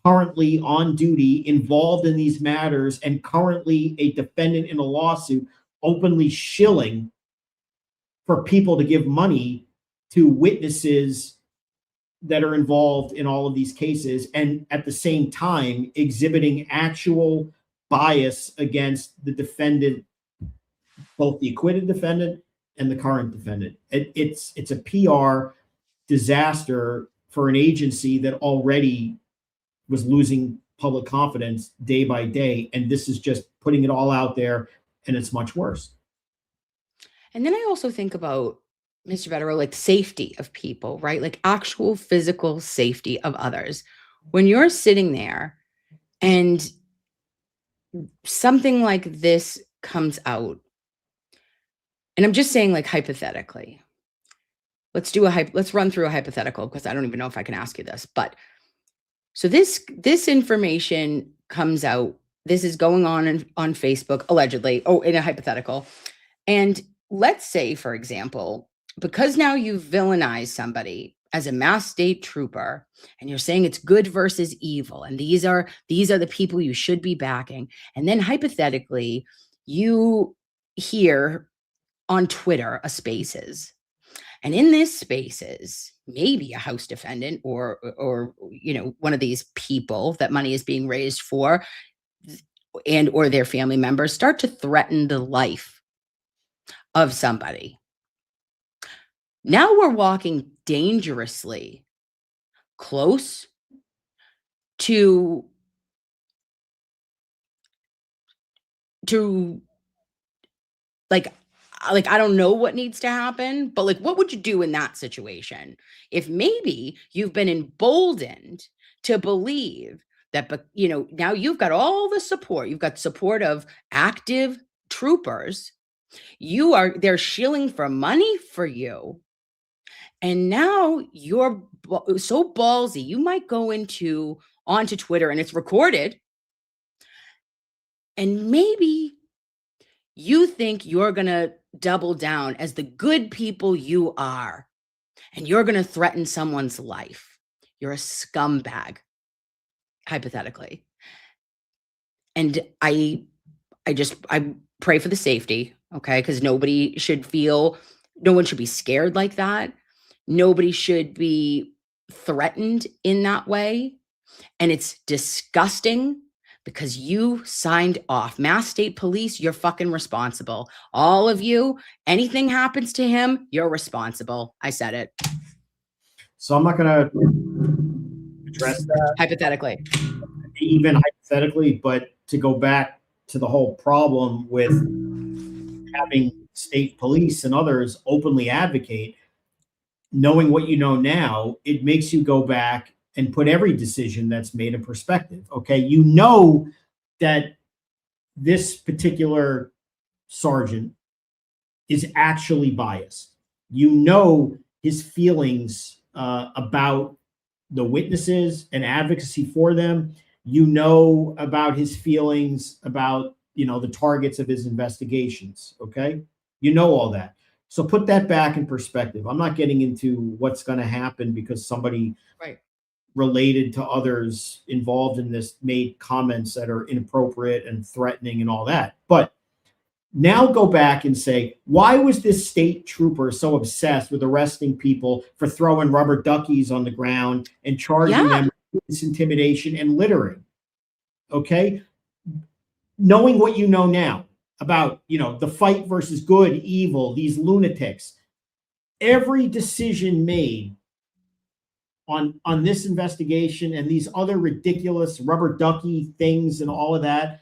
currently on duty, involved in these matters, and currently a defendant in a lawsuit, openly shilling for people to give money to witnesses that are involved in all of these cases, and at the same time exhibiting actual bias against the defendant, both the acquitted defendant and the current defendant. It's a PR disaster for an agency that already was losing public confidence day by day, and this is just putting it all out there, and it's much worse. And then I also think about, Mr. Bederow, like safety of people, right? Like actual physical safety of others. When you're sitting there and something like this comes out, and I'm just saying, like, hypothetically, let's run through a hypothetical, because I don't even know if I can ask you this, but so this information comes out. This is going on Facebook, allegedly, in a hypothetical. And let's say, for example, because now you've villainized somebody as a Mass State Trooper, and you're saying it's good versus evil, and these are the people you should be backing. And then hypothetically, you hear on Twitter a Spaces, and in this Spaces, maybe a House defendant or one of these people that money is being raised for, and or their family members, start to threaten the life of somebody. Now we're walking dangerously close to like I don't know what needs to happen, but like, what would you do in that situation? If maybe you've been emboldened to believe that, but now you've got all the support. You've got support of active troopers. They're shilling for money for you. And now you're so ballsy, you might go onto Twitter, and it's recorded. And maybe you think you're going to double down as the good people you are, and you're going to threaten someone's life. You're a scumbag, hypothetically. And I pray for the safety, okay? Because no one should be scared like that. Nobody should be threatened in that way. And it's disgusting because you signed off. Mass State Police, you're fucking responsible. All of you, anything happens to him, you're responsible. I said it. So I'm not going to address that. Hypothetically. Even hypothetically, but to go back to the whole problem with having state police and others openly advocate, knowing what you know now, it makes you go back and put every decision that's made in perspective. Okay. You know that this particular sergeant is actually biased. You know his feelings about the witnesses and advocacy for them. You know about his feelings about, the targets of his investigations. Okay. You know all that. So put that back in perspective. I'm not getting into what's going to happen because somebody related to others involved in this made comments that are inappropriate and threatening and all that. But now go back and say, why was this state trooper so obsessed with arresting people for throwing rubber duckies on the ground and charging them with intimidation and littering? Okay. Knowing what you know now about, the fight versus good, evil, these lunatics, every decision made on this investigation and these other ridiculous rubber ducky things and all of that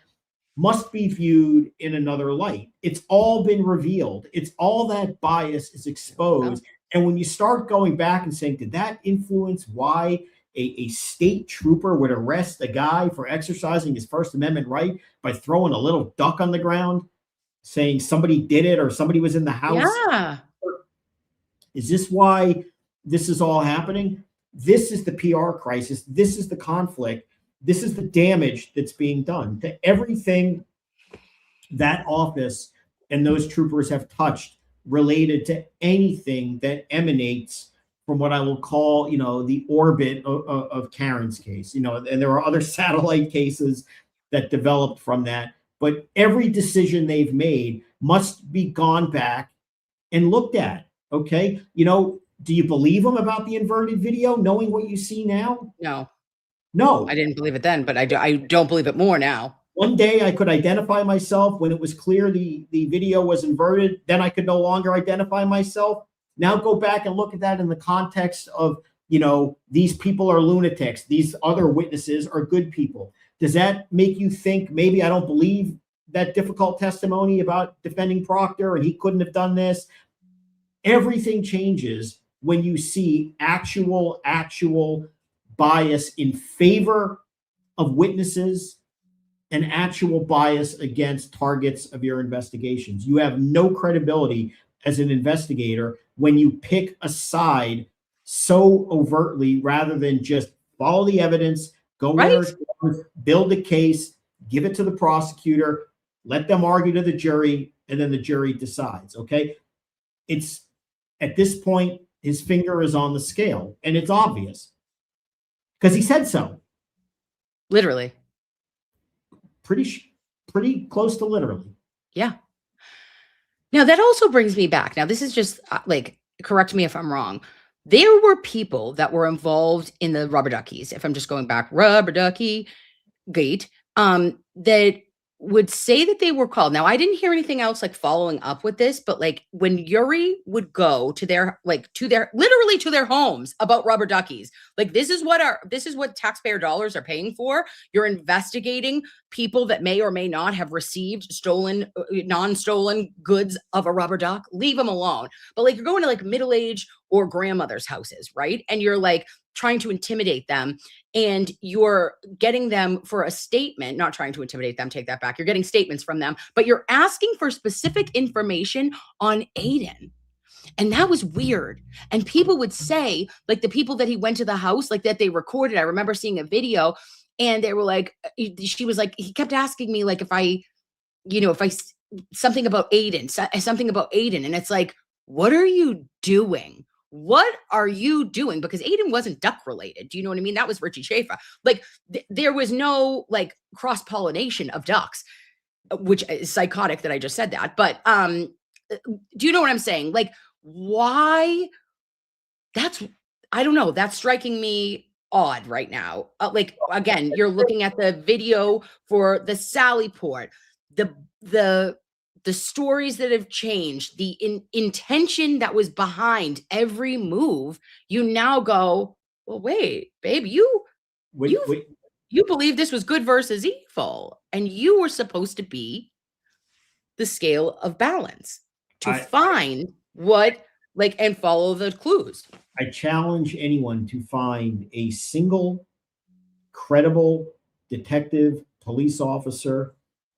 must be viewed in another light. It's all been revealed. It's all that bias is exposed. And when you start going back and saying, did that influence why a state trooper would arrest a guy for exercising his First Amendment right by throwing a little duck on the ground, saying somebody did it or somebody was in the house? Yeah. Is this why this is all happening? This is the PR crisis. This is the conflict. This is the damage that's being done to everything that office and those troopers have touched related to anything that emanates from what I will call, the orbit of Karen's case, and there are other satellite cases that developed from that. But every decision they've made must be gone back and looked at. Okay. Do you believe them about the inverted video, knowing what you see now? No. I didn't believe it then, but I don't believe it more now. One day I could identify myself when it was clear the video was inverted. Then I could no longer identify myself. Now go back and look at that in the context of, these people are lunatics. These other witnesses are good people. Does that make you think maybe I don't believe that difficult testimony about defending Proctor and he couldn't have done this? Everything changes when you see actual bias in favor of witnesses and actual bias against targets of your investigations. You have no credibility as an investigator when you pick a side so overtly rather than just follow the evidence, go where it goes, build a case, give it to the prosecutor, let them argue to the jury, and then the jury decides. Okay. It's at this point, his finger is on the scale, and it's obvious because he said so. Literally. Pretty close to literally. Yeah. Now that also brings me back. Now this is just correct me if I'm wrong. There were people that were involved in the rubber duckies. If I'm just going back, rubber ducky gate, that would say that they were called. Now I didn't hear anything else following up with this, but when Yuri would go to their literally to their homes about rubber duckies, this is what taxpayer dollars are paying for. You're investigating people that may or may not have received non-stolen goods of a rubber duck. Leave them alone. But you're going to middle-aged or grandmother's houses, right? And you're trying to intimidate them, and you're getting them for a statement, not trying to intimidate them, take that back. You're getting statements from them, but you're asking for specific information on Aiden. And that was weird. And people would say, the people that he went to the house, that they recorded. I remember seeing a video and they were she was he kept asking me if I something about Aiden, something about Aiden. And it's what are you doing? What are you doing? Because Aiden wasn't duck related. Do you know what I mean? That was Richie Schaefer. There was no cross-pollination of ducks, which is psychotic that I just said that. But do you know what I'm saying? Why? I don't know. That's striking me odd right now. Like again, you're looking at the video for the Sally Port, the the stories that have changed, the intention that was behind every move. You now go, well, wait, babe, you believe this was good versus evil, and you were supposed to be the scale of balance to find what and follow the clues. I challenge anyone to find a single credible detective, police officer,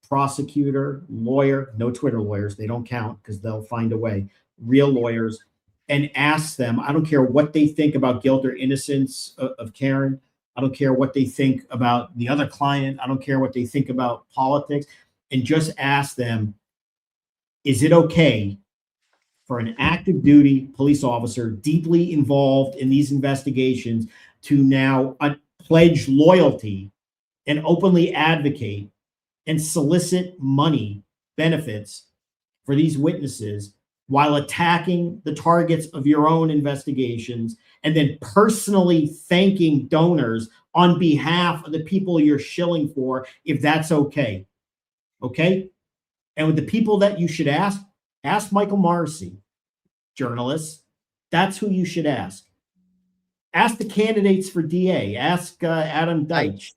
prosecutor, lawyer, no Twitter lawyers, they don't count because they'll find a way, real lawyers, and ask them, I don't care what they think about guilt or innocence of Karen. I don't care what they think about the other client. I don't care what they think about politics. And just ask them, is it okay for an active duty police officer deeply involved in these investigations to now pledge loyalty and openly advocate and solicit money benefits for these witnesses while attacking the targets of your own investigations and then personally thanking donors on behalf of the people you're shilling for, if that's okay? Okay? And with the people that you should ask Michael Morrissey, journalists. That's who you should ask. Ask the candidates for DA. Ask Adam Deitch.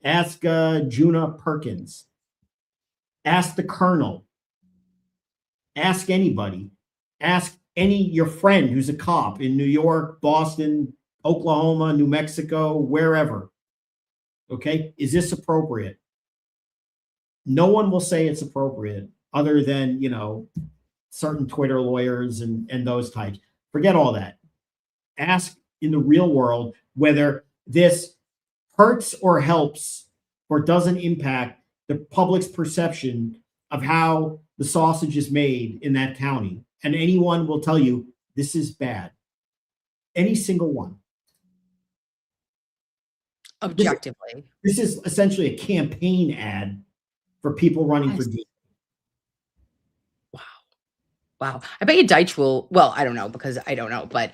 Ask Juna Perkins. Ask the colonel. Ask anybody. Ask your friend who's a cop in New York, Boston, Oklahoma, New Mexico, wherever. Okay? Is this appropriate? No one will say it's appropriate other than, certain Twitter lawyers and those types. Forget all that. Ask in the real world whether this hurts or helps or doesn't impact the public's perception of how the sausage is made in that county. And anyone will tell you this is bad. Any single one. Objectively. This is essentially a campaign ad for people running for DA. Wow. I bet you Deitch will, well, I don't know because I don't know, but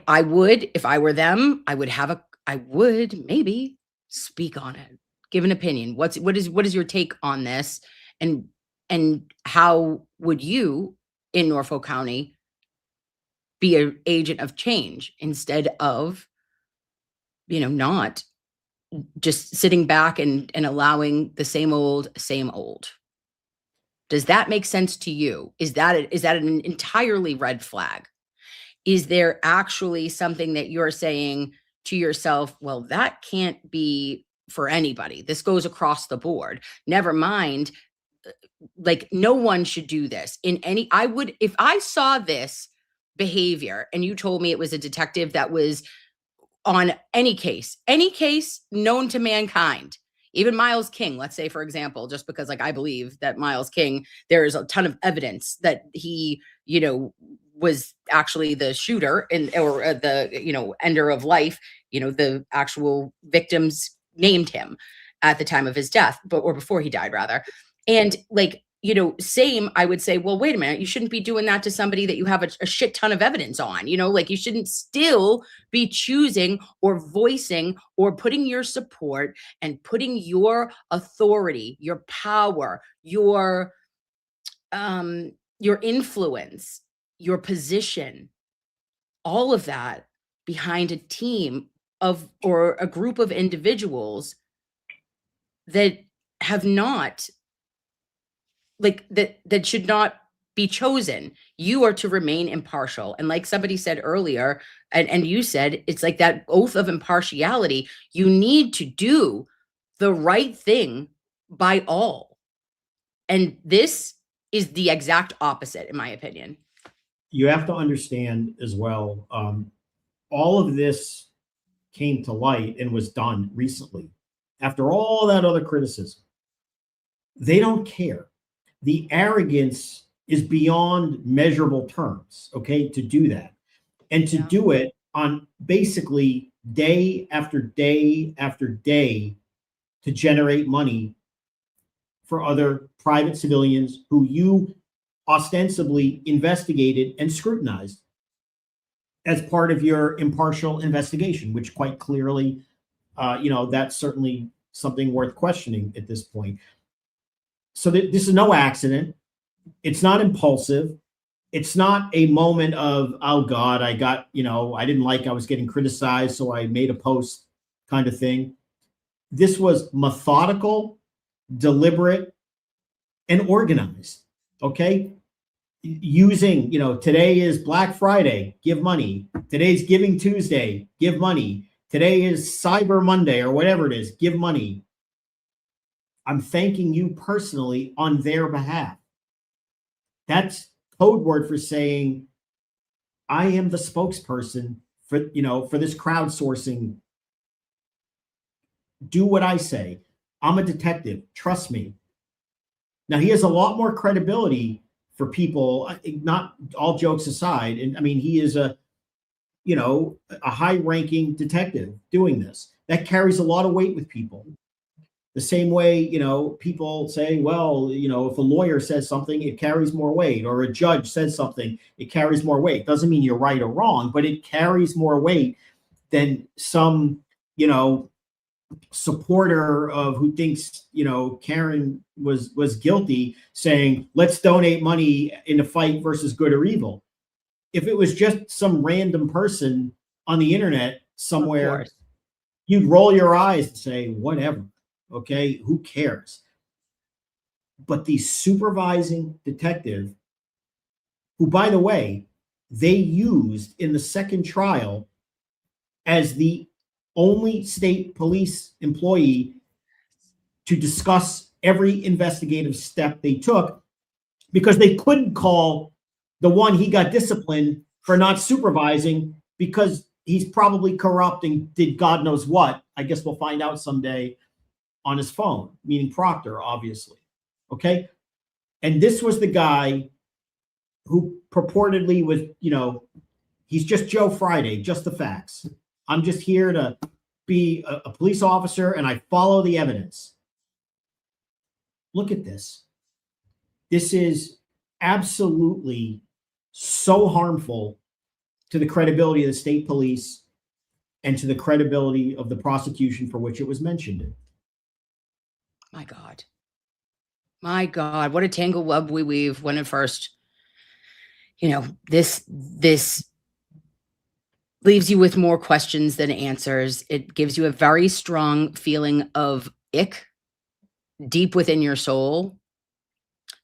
I would, if I were them, I would maybe speak on it, give an opinion. What is your take on this? And how would you in Norfolk County be an agent of change instead of, not just sitting back and allowing the same old, same old? Does that make sense to you? Is that an entirely red flag? Is there actually something that you're saying to yourself, well, that can't be for anybody. This goes across the board. Never mind, no one should do this if I saw this behavior and you told me it was a detective that was on any case known to mankind, even Miles King, let's say, for example, just because I believe that Miles King, there is a ton of evidence that he, was actually the shooter or the, ender of life, the actual victims named him at the time of his death, or before he died rather. And same, I would say, well, wait a minute, you shouldn't be doing that to somebody that you have a shit ton of evidence on, you shouldn't still be choosing or voicing or putting your support and putting your authority, your power, your influence, your position, all of that behind a team of, or a group of individuals that have not, that should not be chosen. You are to remain impartial. And like somebody said earlier, and you said, it's like that oath of impartiality. You need to do the right thing by all. And this is the exact opposite, in my opinion. You have to understand as well, all of this came to light and was done recently. After all that other criticism, they don't care. The arrogance is beyond measurable terms, okay, to do that. And to do it on basically day after day after day to generate money for other private civilians who you ostensibly investigated and scrutinized. as part of your impartial investigation, which quite clearly, that's certainly something worth questioning at this point. So this is no accident. It's not impulsive. It's not a moment of, oh God, I got, I didn't like I was getting criticized, so I made a post kind of thing. This was methodical, deliberate, and organized. Okay. Using, today is Black Friday, give money. Today's Giving Tuesday, give money. Today is Cyber Monday or whatever it is, give money. I'm thanking you personally on their behalf. That's code word for saying I am the spokesperson for this crowdsourcing. Do what I say. I'm a detective. Trust me. Now he has a lot more credibility for people, not all jokes aside. And I mean, he is a high-ranking detective doing this. That carries a lot of weight with people. The same way, people say, well, if a lawyer says something, it carries more weight, or a judge says something, it carries more weight. Doesn't mean you're right or wrong, but it carries more weight than some, supporter of who thinks, Karen was guilty saying, let's donate money in a fight versus good or evil. If it was just some random person on the internet somewhere, you'd roll your eyes and say, whatever. Okay, who cares? But the supervising detective, who, by the way, they used in the second trial as the only state police employee to discuss every investigative step they took, because they couldn't call the one he got disciplined for not supervising because he's probably corrupt and did God knows what. I guess we'll find out someday. On his phone, meaning Proctor, obviously. Okay. And this was the guy who purportedly was, he's just Joe Friday, just the facts. I'm just here to be a police officer and I follow the evidence. Look at this. This is absolutely so harmful to the credibility of the state police and to the credibility of the prosecution for which it was mentioned. My God. My God. What a tangled web we weave when at first, this leaves you with more questions than answers. It gives you a very strong feeling of ick deep within your soul,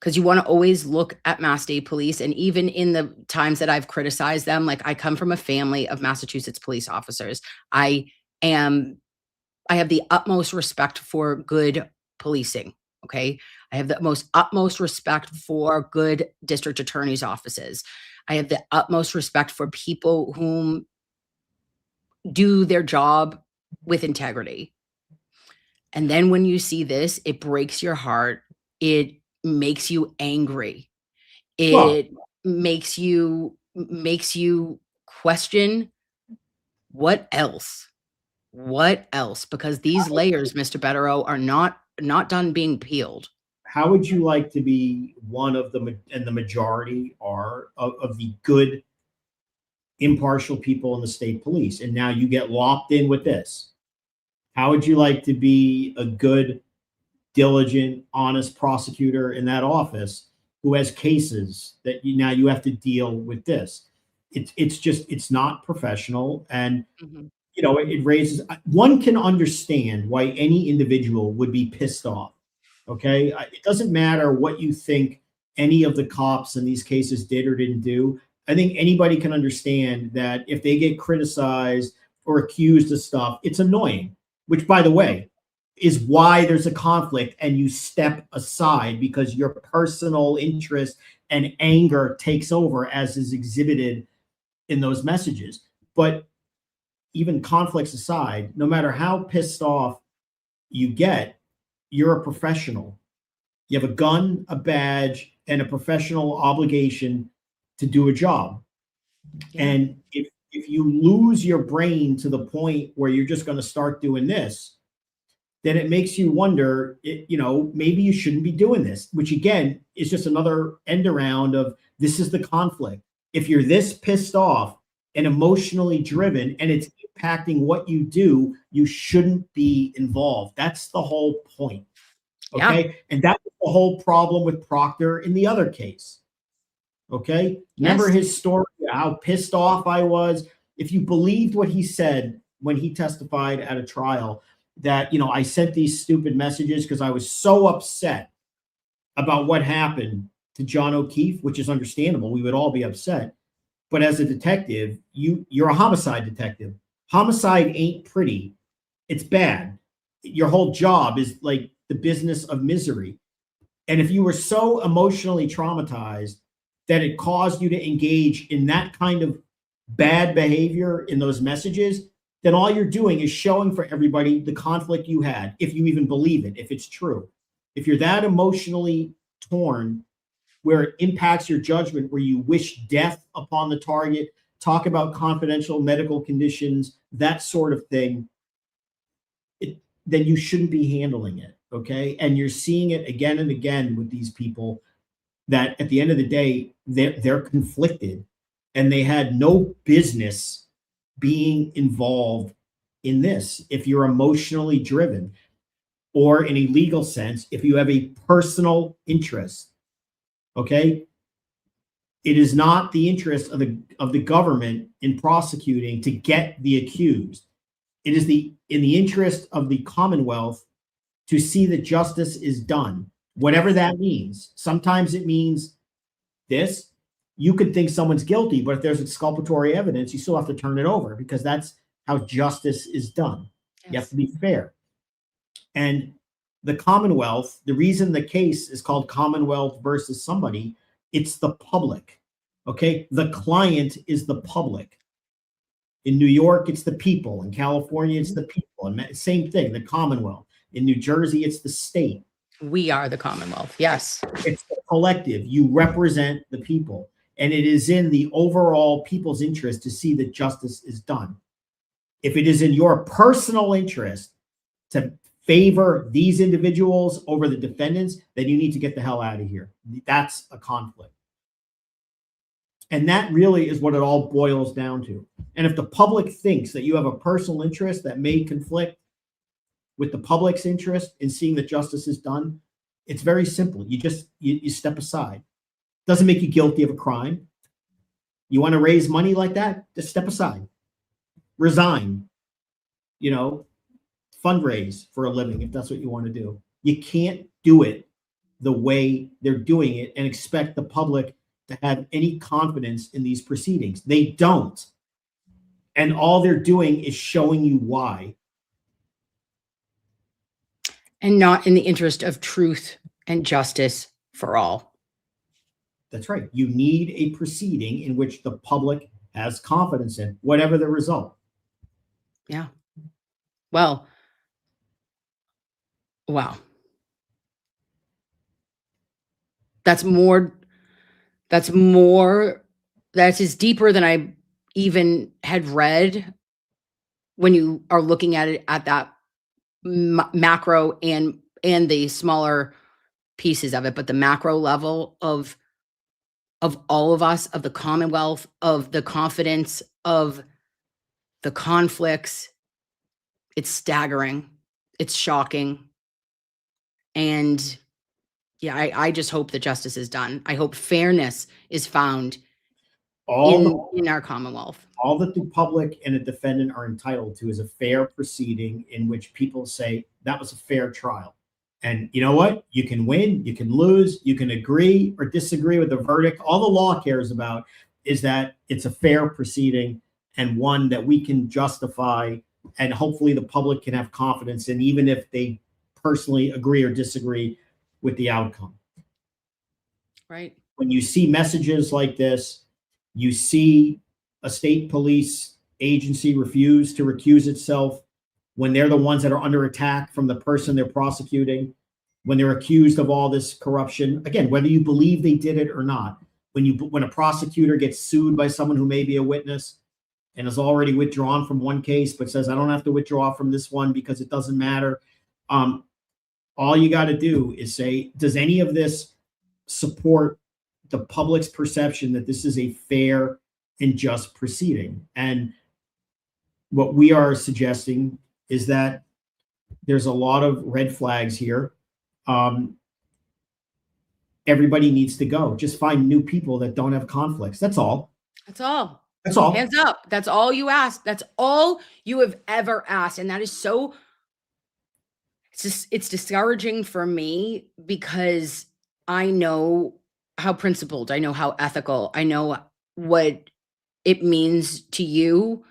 because you want to always look at Mass State Police. And even in the times that I've criticized them, like I come from a family of Massachusetts police officers. I have the utmost respect for good policing. Okay. I have the utmost respect for good district attorney's offices. I have the utmost respect for people whom do their job with integrity. And then when you see this, it breaks your heart. It makes you angry. It makes you question what else? What else? Because these layers, Mr. Bederow, are not done being peeled. How would you like to be one of the, and the majority are, of the good, impartial people in the state police, and now you get locked in with this? How would you like to be a good, diligent, honest prosecutor in that office who has cases that now you have to deal with this? It's not professional. And it raises, one can understand why any individual would be pissed off. Okay. It doesn't matter what you think any of the cops in these cases did or didn't do. I think anybody can understand that if they get criticized or accused of stuff, it's annoying, which, by the way, is why there's a conflict and you step aside, because your personal interest and anger takes over, as is exhibited in those messages. But even conflicts aside, no matter how pissed off you get, you're a professional. You have a gun, a badge, and a professional obligation to do a job. Yeah. And if you lose your brain to the point where you're just going to start doing this, then it makes you wonder, maybe you shouldn't be doing this, which again is just another end around of, this is the conflict. If you're this pissed off and emotionally driven and it's impacting what you do, you shouldn't be involved. That's the whole point. Okay. Yeah. And that's the whole problem with Proctor in the other case. Okay. Remember Yes. his story, how pissed off I was. If you believed what he said when he testified at a trial, that, you know, I sent these stupid messages because I was so upset about what happened to John O'Keefe, which is understandable. We would all be upset. But as a detective, you're a homicide detective. Homicide ain't pretty. It's bad. Your whole job is like the business of misery. And if you were so emotionally traumatized that it caused you to engage in that kind of bad behavior in those messages, then all you're doing is showing for everybody the conflict you had, if you even believe it, if it's true. If you're that emotionally torn, where it impacts your judgment, where you wish death upon the target, talk about confidential medical conditions, that sort of thing, then you shouldn't be handling it. Okay. And you're seeing it again and again with these people that at the end of the day, they're conflicted and they had no business being involved in this. If you're emotionally driven, or in a legal sense, if you have a personal interest, okay, it is not the interest of the government in prosecuting to get the accused. It is in the interest of the Commonwealth to see that justice is done, whatever that means. Sometimes it means this. You could think someone's guilty, but if there's exculpatory evidence, you still have to turn it over because that's how justice is done. Yes. You have to be fair. And the Commonwealth, the reason the case is called Commonwealth versus somebody, it's the public. Okay. The client is the public. In New York, it's the people. In California, it's the people. And same thing, the Commonwealth. In New Jersey, it's the state. We are the Commonwealth. Yes. It's the collective. You represent the people. And it is in the overall people's interest to see that justice is done. If it is in your personal interest to favor these individuals over the defendants, then you need to get the hell out of here. That's a conflict. And that really is what it all boils down to. And if the public thinks that you have a personal interest that may conflict with the public's interest in seeing that justice is done, it's very simple. You step aside. Doesn't make you guilty of a crime. You want to raise money like that? Just step aside. Resign. You know, fundraise for a living if that's what you want to do. You can't do it the way they're doing it and expect the public to have any confidence in these proceedings. They don't. And all they're doing is showing you why. And not in the interest of truth and justice for all. That's right. You need a proceeding in which the public has confidence in, whatever the result. Yeah. Well, wow. That's is deeper than I even had read when you are looking at it at that macro and the smaller pieces of it, but the macro level of all of us, of the Commonwealth, of the confidence, of the conflicts. It's staggering. It's shocking. And yeah, I just hope that justice is done. I hope fairness is found in our Commonwealth. All that the public and a defendant are entitled to is a fair proceeding in which people say that was a fair trial. And you know what? You can win, you can lose, you can agree or disagree with the verdict. All the law cares about is that it's a fair proceeding and one that we can justify, and hopefully the public can have confidence in, even if they personally agree or disagree with the outcome. Right. When you see messages like this, you see a state police agency refuse to recuse itself when they're the ones that are under attack from the person they're prosecuting, when they're accused of all this corruption. Again, whether you believe they did it or not, when a prosecutor gets sued by someone who may be a witness and is already withdrawn from one case, but says, I don't have to withdraw from this one because it doesn't matter. All you got to do is say, does any of this support the public's perception that this is a fair in just proceeding. And what we are suggesting is that there's a lot of red flags here. Everybody needs to go. Just find new people that don't have conflicts. That's all. That's all. That's all. Hands up. That's all you ask. That's all you have ever asked. And that is so, it's discouraging for me because I know how principled, I know how ethical, I know what it means to you.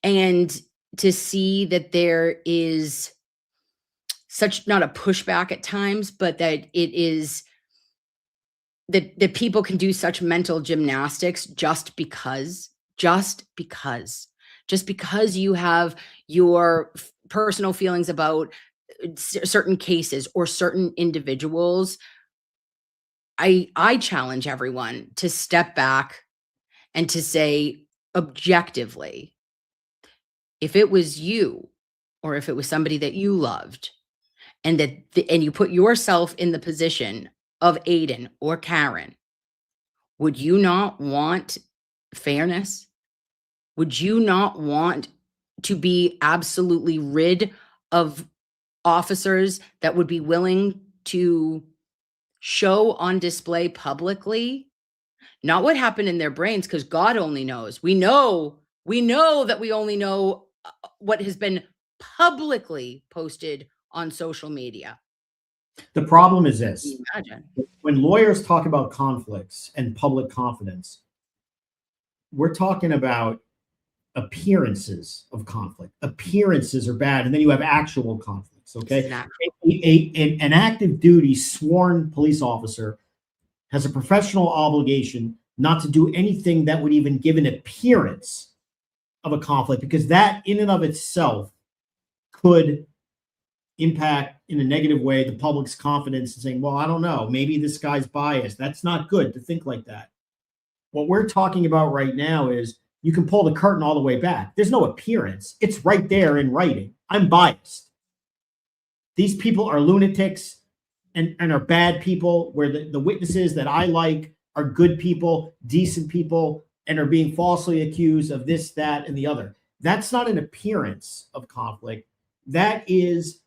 And to see that there is such, not a pushback at times, but that it is that people can do such mental gymnastics just because you have your personal feelings about certain cases or certain individuals. I challenge everyone to step back and to say objectively, if it was you or if it was somebody that you loved and and you put yourself in the position of Aiden or Karen, would you not want fairness? Would you not want to be absolutely rid of officers that would be willing to show on display publicly, not what happened in their brains, because God only knows. We know that we only know what has been publicly posted on social media. The problem is this. Can you imagine? When lawyers talk about conflicts and public confidence, we're talking about appearances of conflict. Appearances are bad, and then you have actual conflicts, okay? Exactly. An active duty sworn police officer has a professional obligation not to do anything that would even give an appearance of a conflict, because that in and of itself could impact in a negative way the public's confidence in saying, well, I don't know, maybe this guy's biased. That's not good to think like that. What we're talking about right now is you can pull the curtain all the way back. There's no appearance. It's right there in writing. I'm biased. These people are lunatics and are bad people, where the witnesses that I like are good people, decent people, and are being falsely accused of this, that, and the other. That's not an appearance of conflict. That is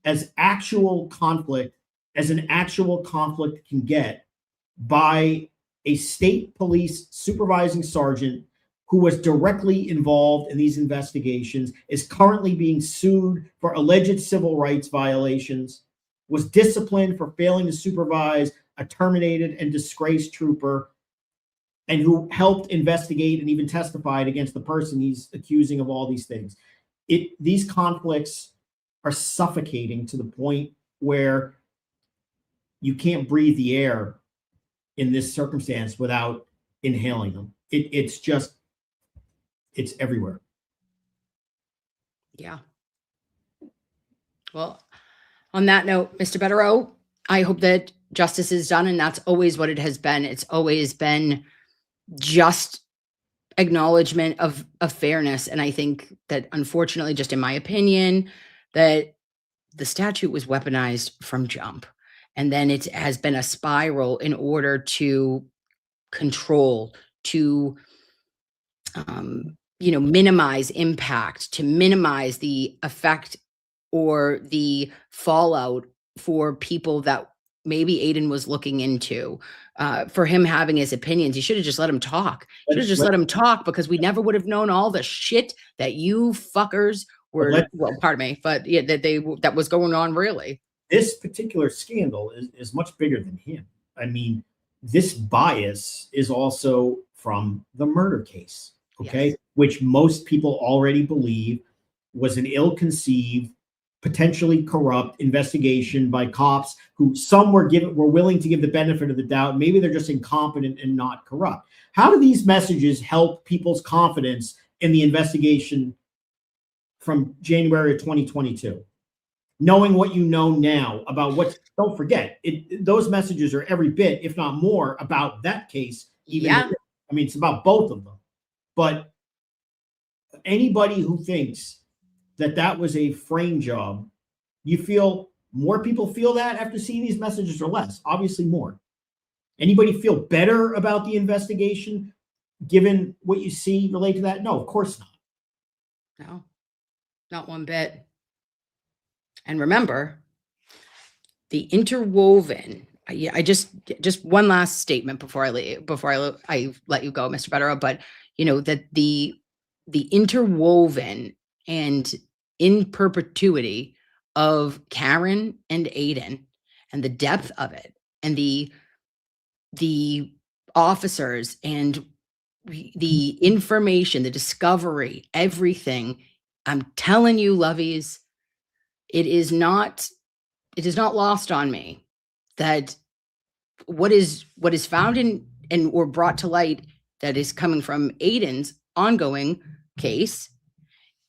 as actual conflict as an actual conflict can get, by a state police supervising sergeant who was directly involved in these investigations, is currently being sued for alleged civil rights violations, was disciplined for failing to supervise a terminated and disgraced trooper, and who helped investigate and even testified against the person he's accusing of all these things. These conflicts are suffocating to the point where you can't breathe the air in this circumstance without inhaling them. It's everywhere. Yeah. Well, on that note, Mr. Bederow, I hope that justice is done, and that's always what it has been. It's always been just acknowledgement of fairness. And I think that, unfortunately, just in my opinion, that the statute was weaponized from jump. And then it has been a spiral in order to control, to minimize impact, to minimize the effect or the fallout for people that maybe Aiden was looking into. For him having his opinions, you should have just let him talk. Should have just let him talk, because we never would have known all the shit that you fuckers were. Well, pardon me, but yeah, that was going on. Really, this particular scandal is much bigger than him. I mean, this bias is also from the murder case, okay, yes, which most people already believe was an ill-conceived, potentially corrupt investigation by cops who some were willing to give the benefit of the doubt. Maybe they're just incompetent and not corrupt. How do these messages help people's confidence in the investigation from January of 2022? Knowing what you know now about what, don't forget, those messages are every bit, if not more, about that case. I mean, it's about both of them. But anybody who thinks that was a frame job, you feel more people feel that after seeing these messages, or less? Obviously more. Anybody feel better about the investigation given what you see relate to that? No, of course not. No, not one bit. And remember, the interwoven. I just one last statement before I leave, I let you go, Mr. Bederow. But that the interwoven and in perpetuity of Karen and Aiden, and the depth of it, and the officers and the information, the discovery, everything. I'm telling you, lovies, it is not lost on me that what is found in and or brought to light that is coming from Aiden's ongoing case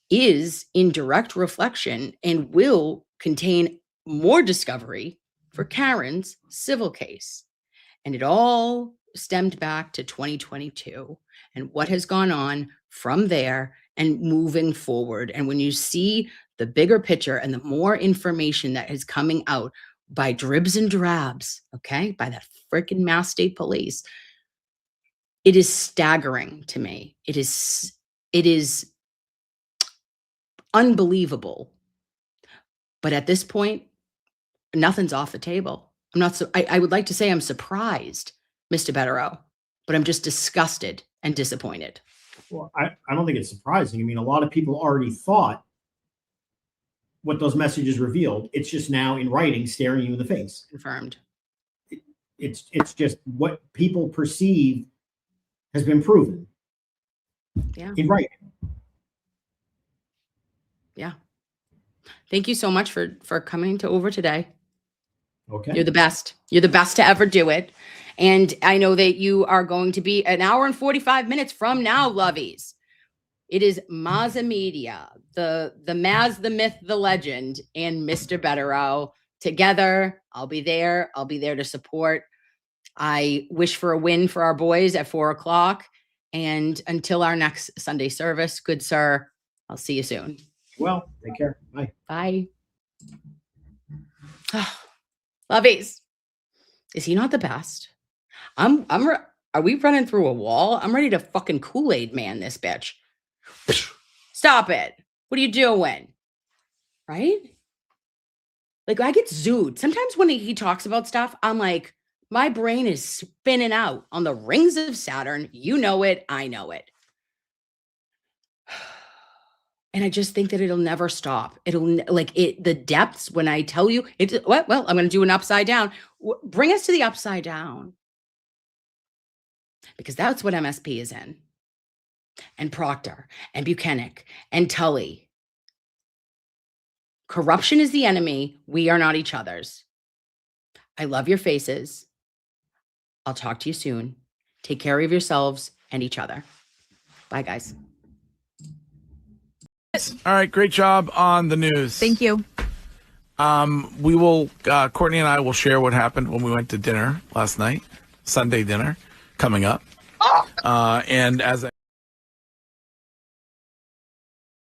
is in direct reflection and will contain more discovery for Karen's civil case. And it all stemmed back to 2022 and what has gone on from there and moving forward. And when you see the bigger picture and the more information that is coming out by dribs and drabs, okay, by that freaking Mass State Police, it is staggering to me. It is unbelievable. But at this point, nothing's off the table. I would like to say I'm surprised, Mr. Bederow, but I'm just disgusted and disappointed. Well, I don't think it's surprising. I mean, a lot of people already thought what those messages revealed. It's just now in writing, staring you in the face. Confirmed. It's just what people perceive has been proven. Yeah. In writing. Yeah. Thank you so much for coming over today. Okay. You're the best. You're the best to ever do it. And I know that you are going to be an hour and 45 minutes from now, lovies. It is Mazza Media, the Maz, the myth, the legend, and Mr. Bederow together. I'll be there. I'll be there to support. I wish for a win for our boys at 4:00. And until our next Sunday service, good sir, I'll see you soon. Well, take care. Bye. Bye. Lovies, is he not the best? Are we running through a wall? I'm ready to fucking Kool-Aid man this bitch. Stop it. What are you doing? Right? Like, I get zooed. Sometimes when he talks about stuff, I'm like, my brain is spinning out on the rings of Saturn. You know it. I know it. And I just think that it'll never stop. The depths, when I tell you, well, I'm going to do an upside down. Bring us to the upside down. Because that's what MSP is in. And Proctor and Buchanan and Tully. Corruption is the enemy. We are not each other's. I love your faces. I'll talk to you soon. Take care of yourselves and each other. Bye, guys. All right, great job on the news. Thank you. We will, Courtney and I will share what happened when we went to dinner last night, Sunday dinner, coming up. And as I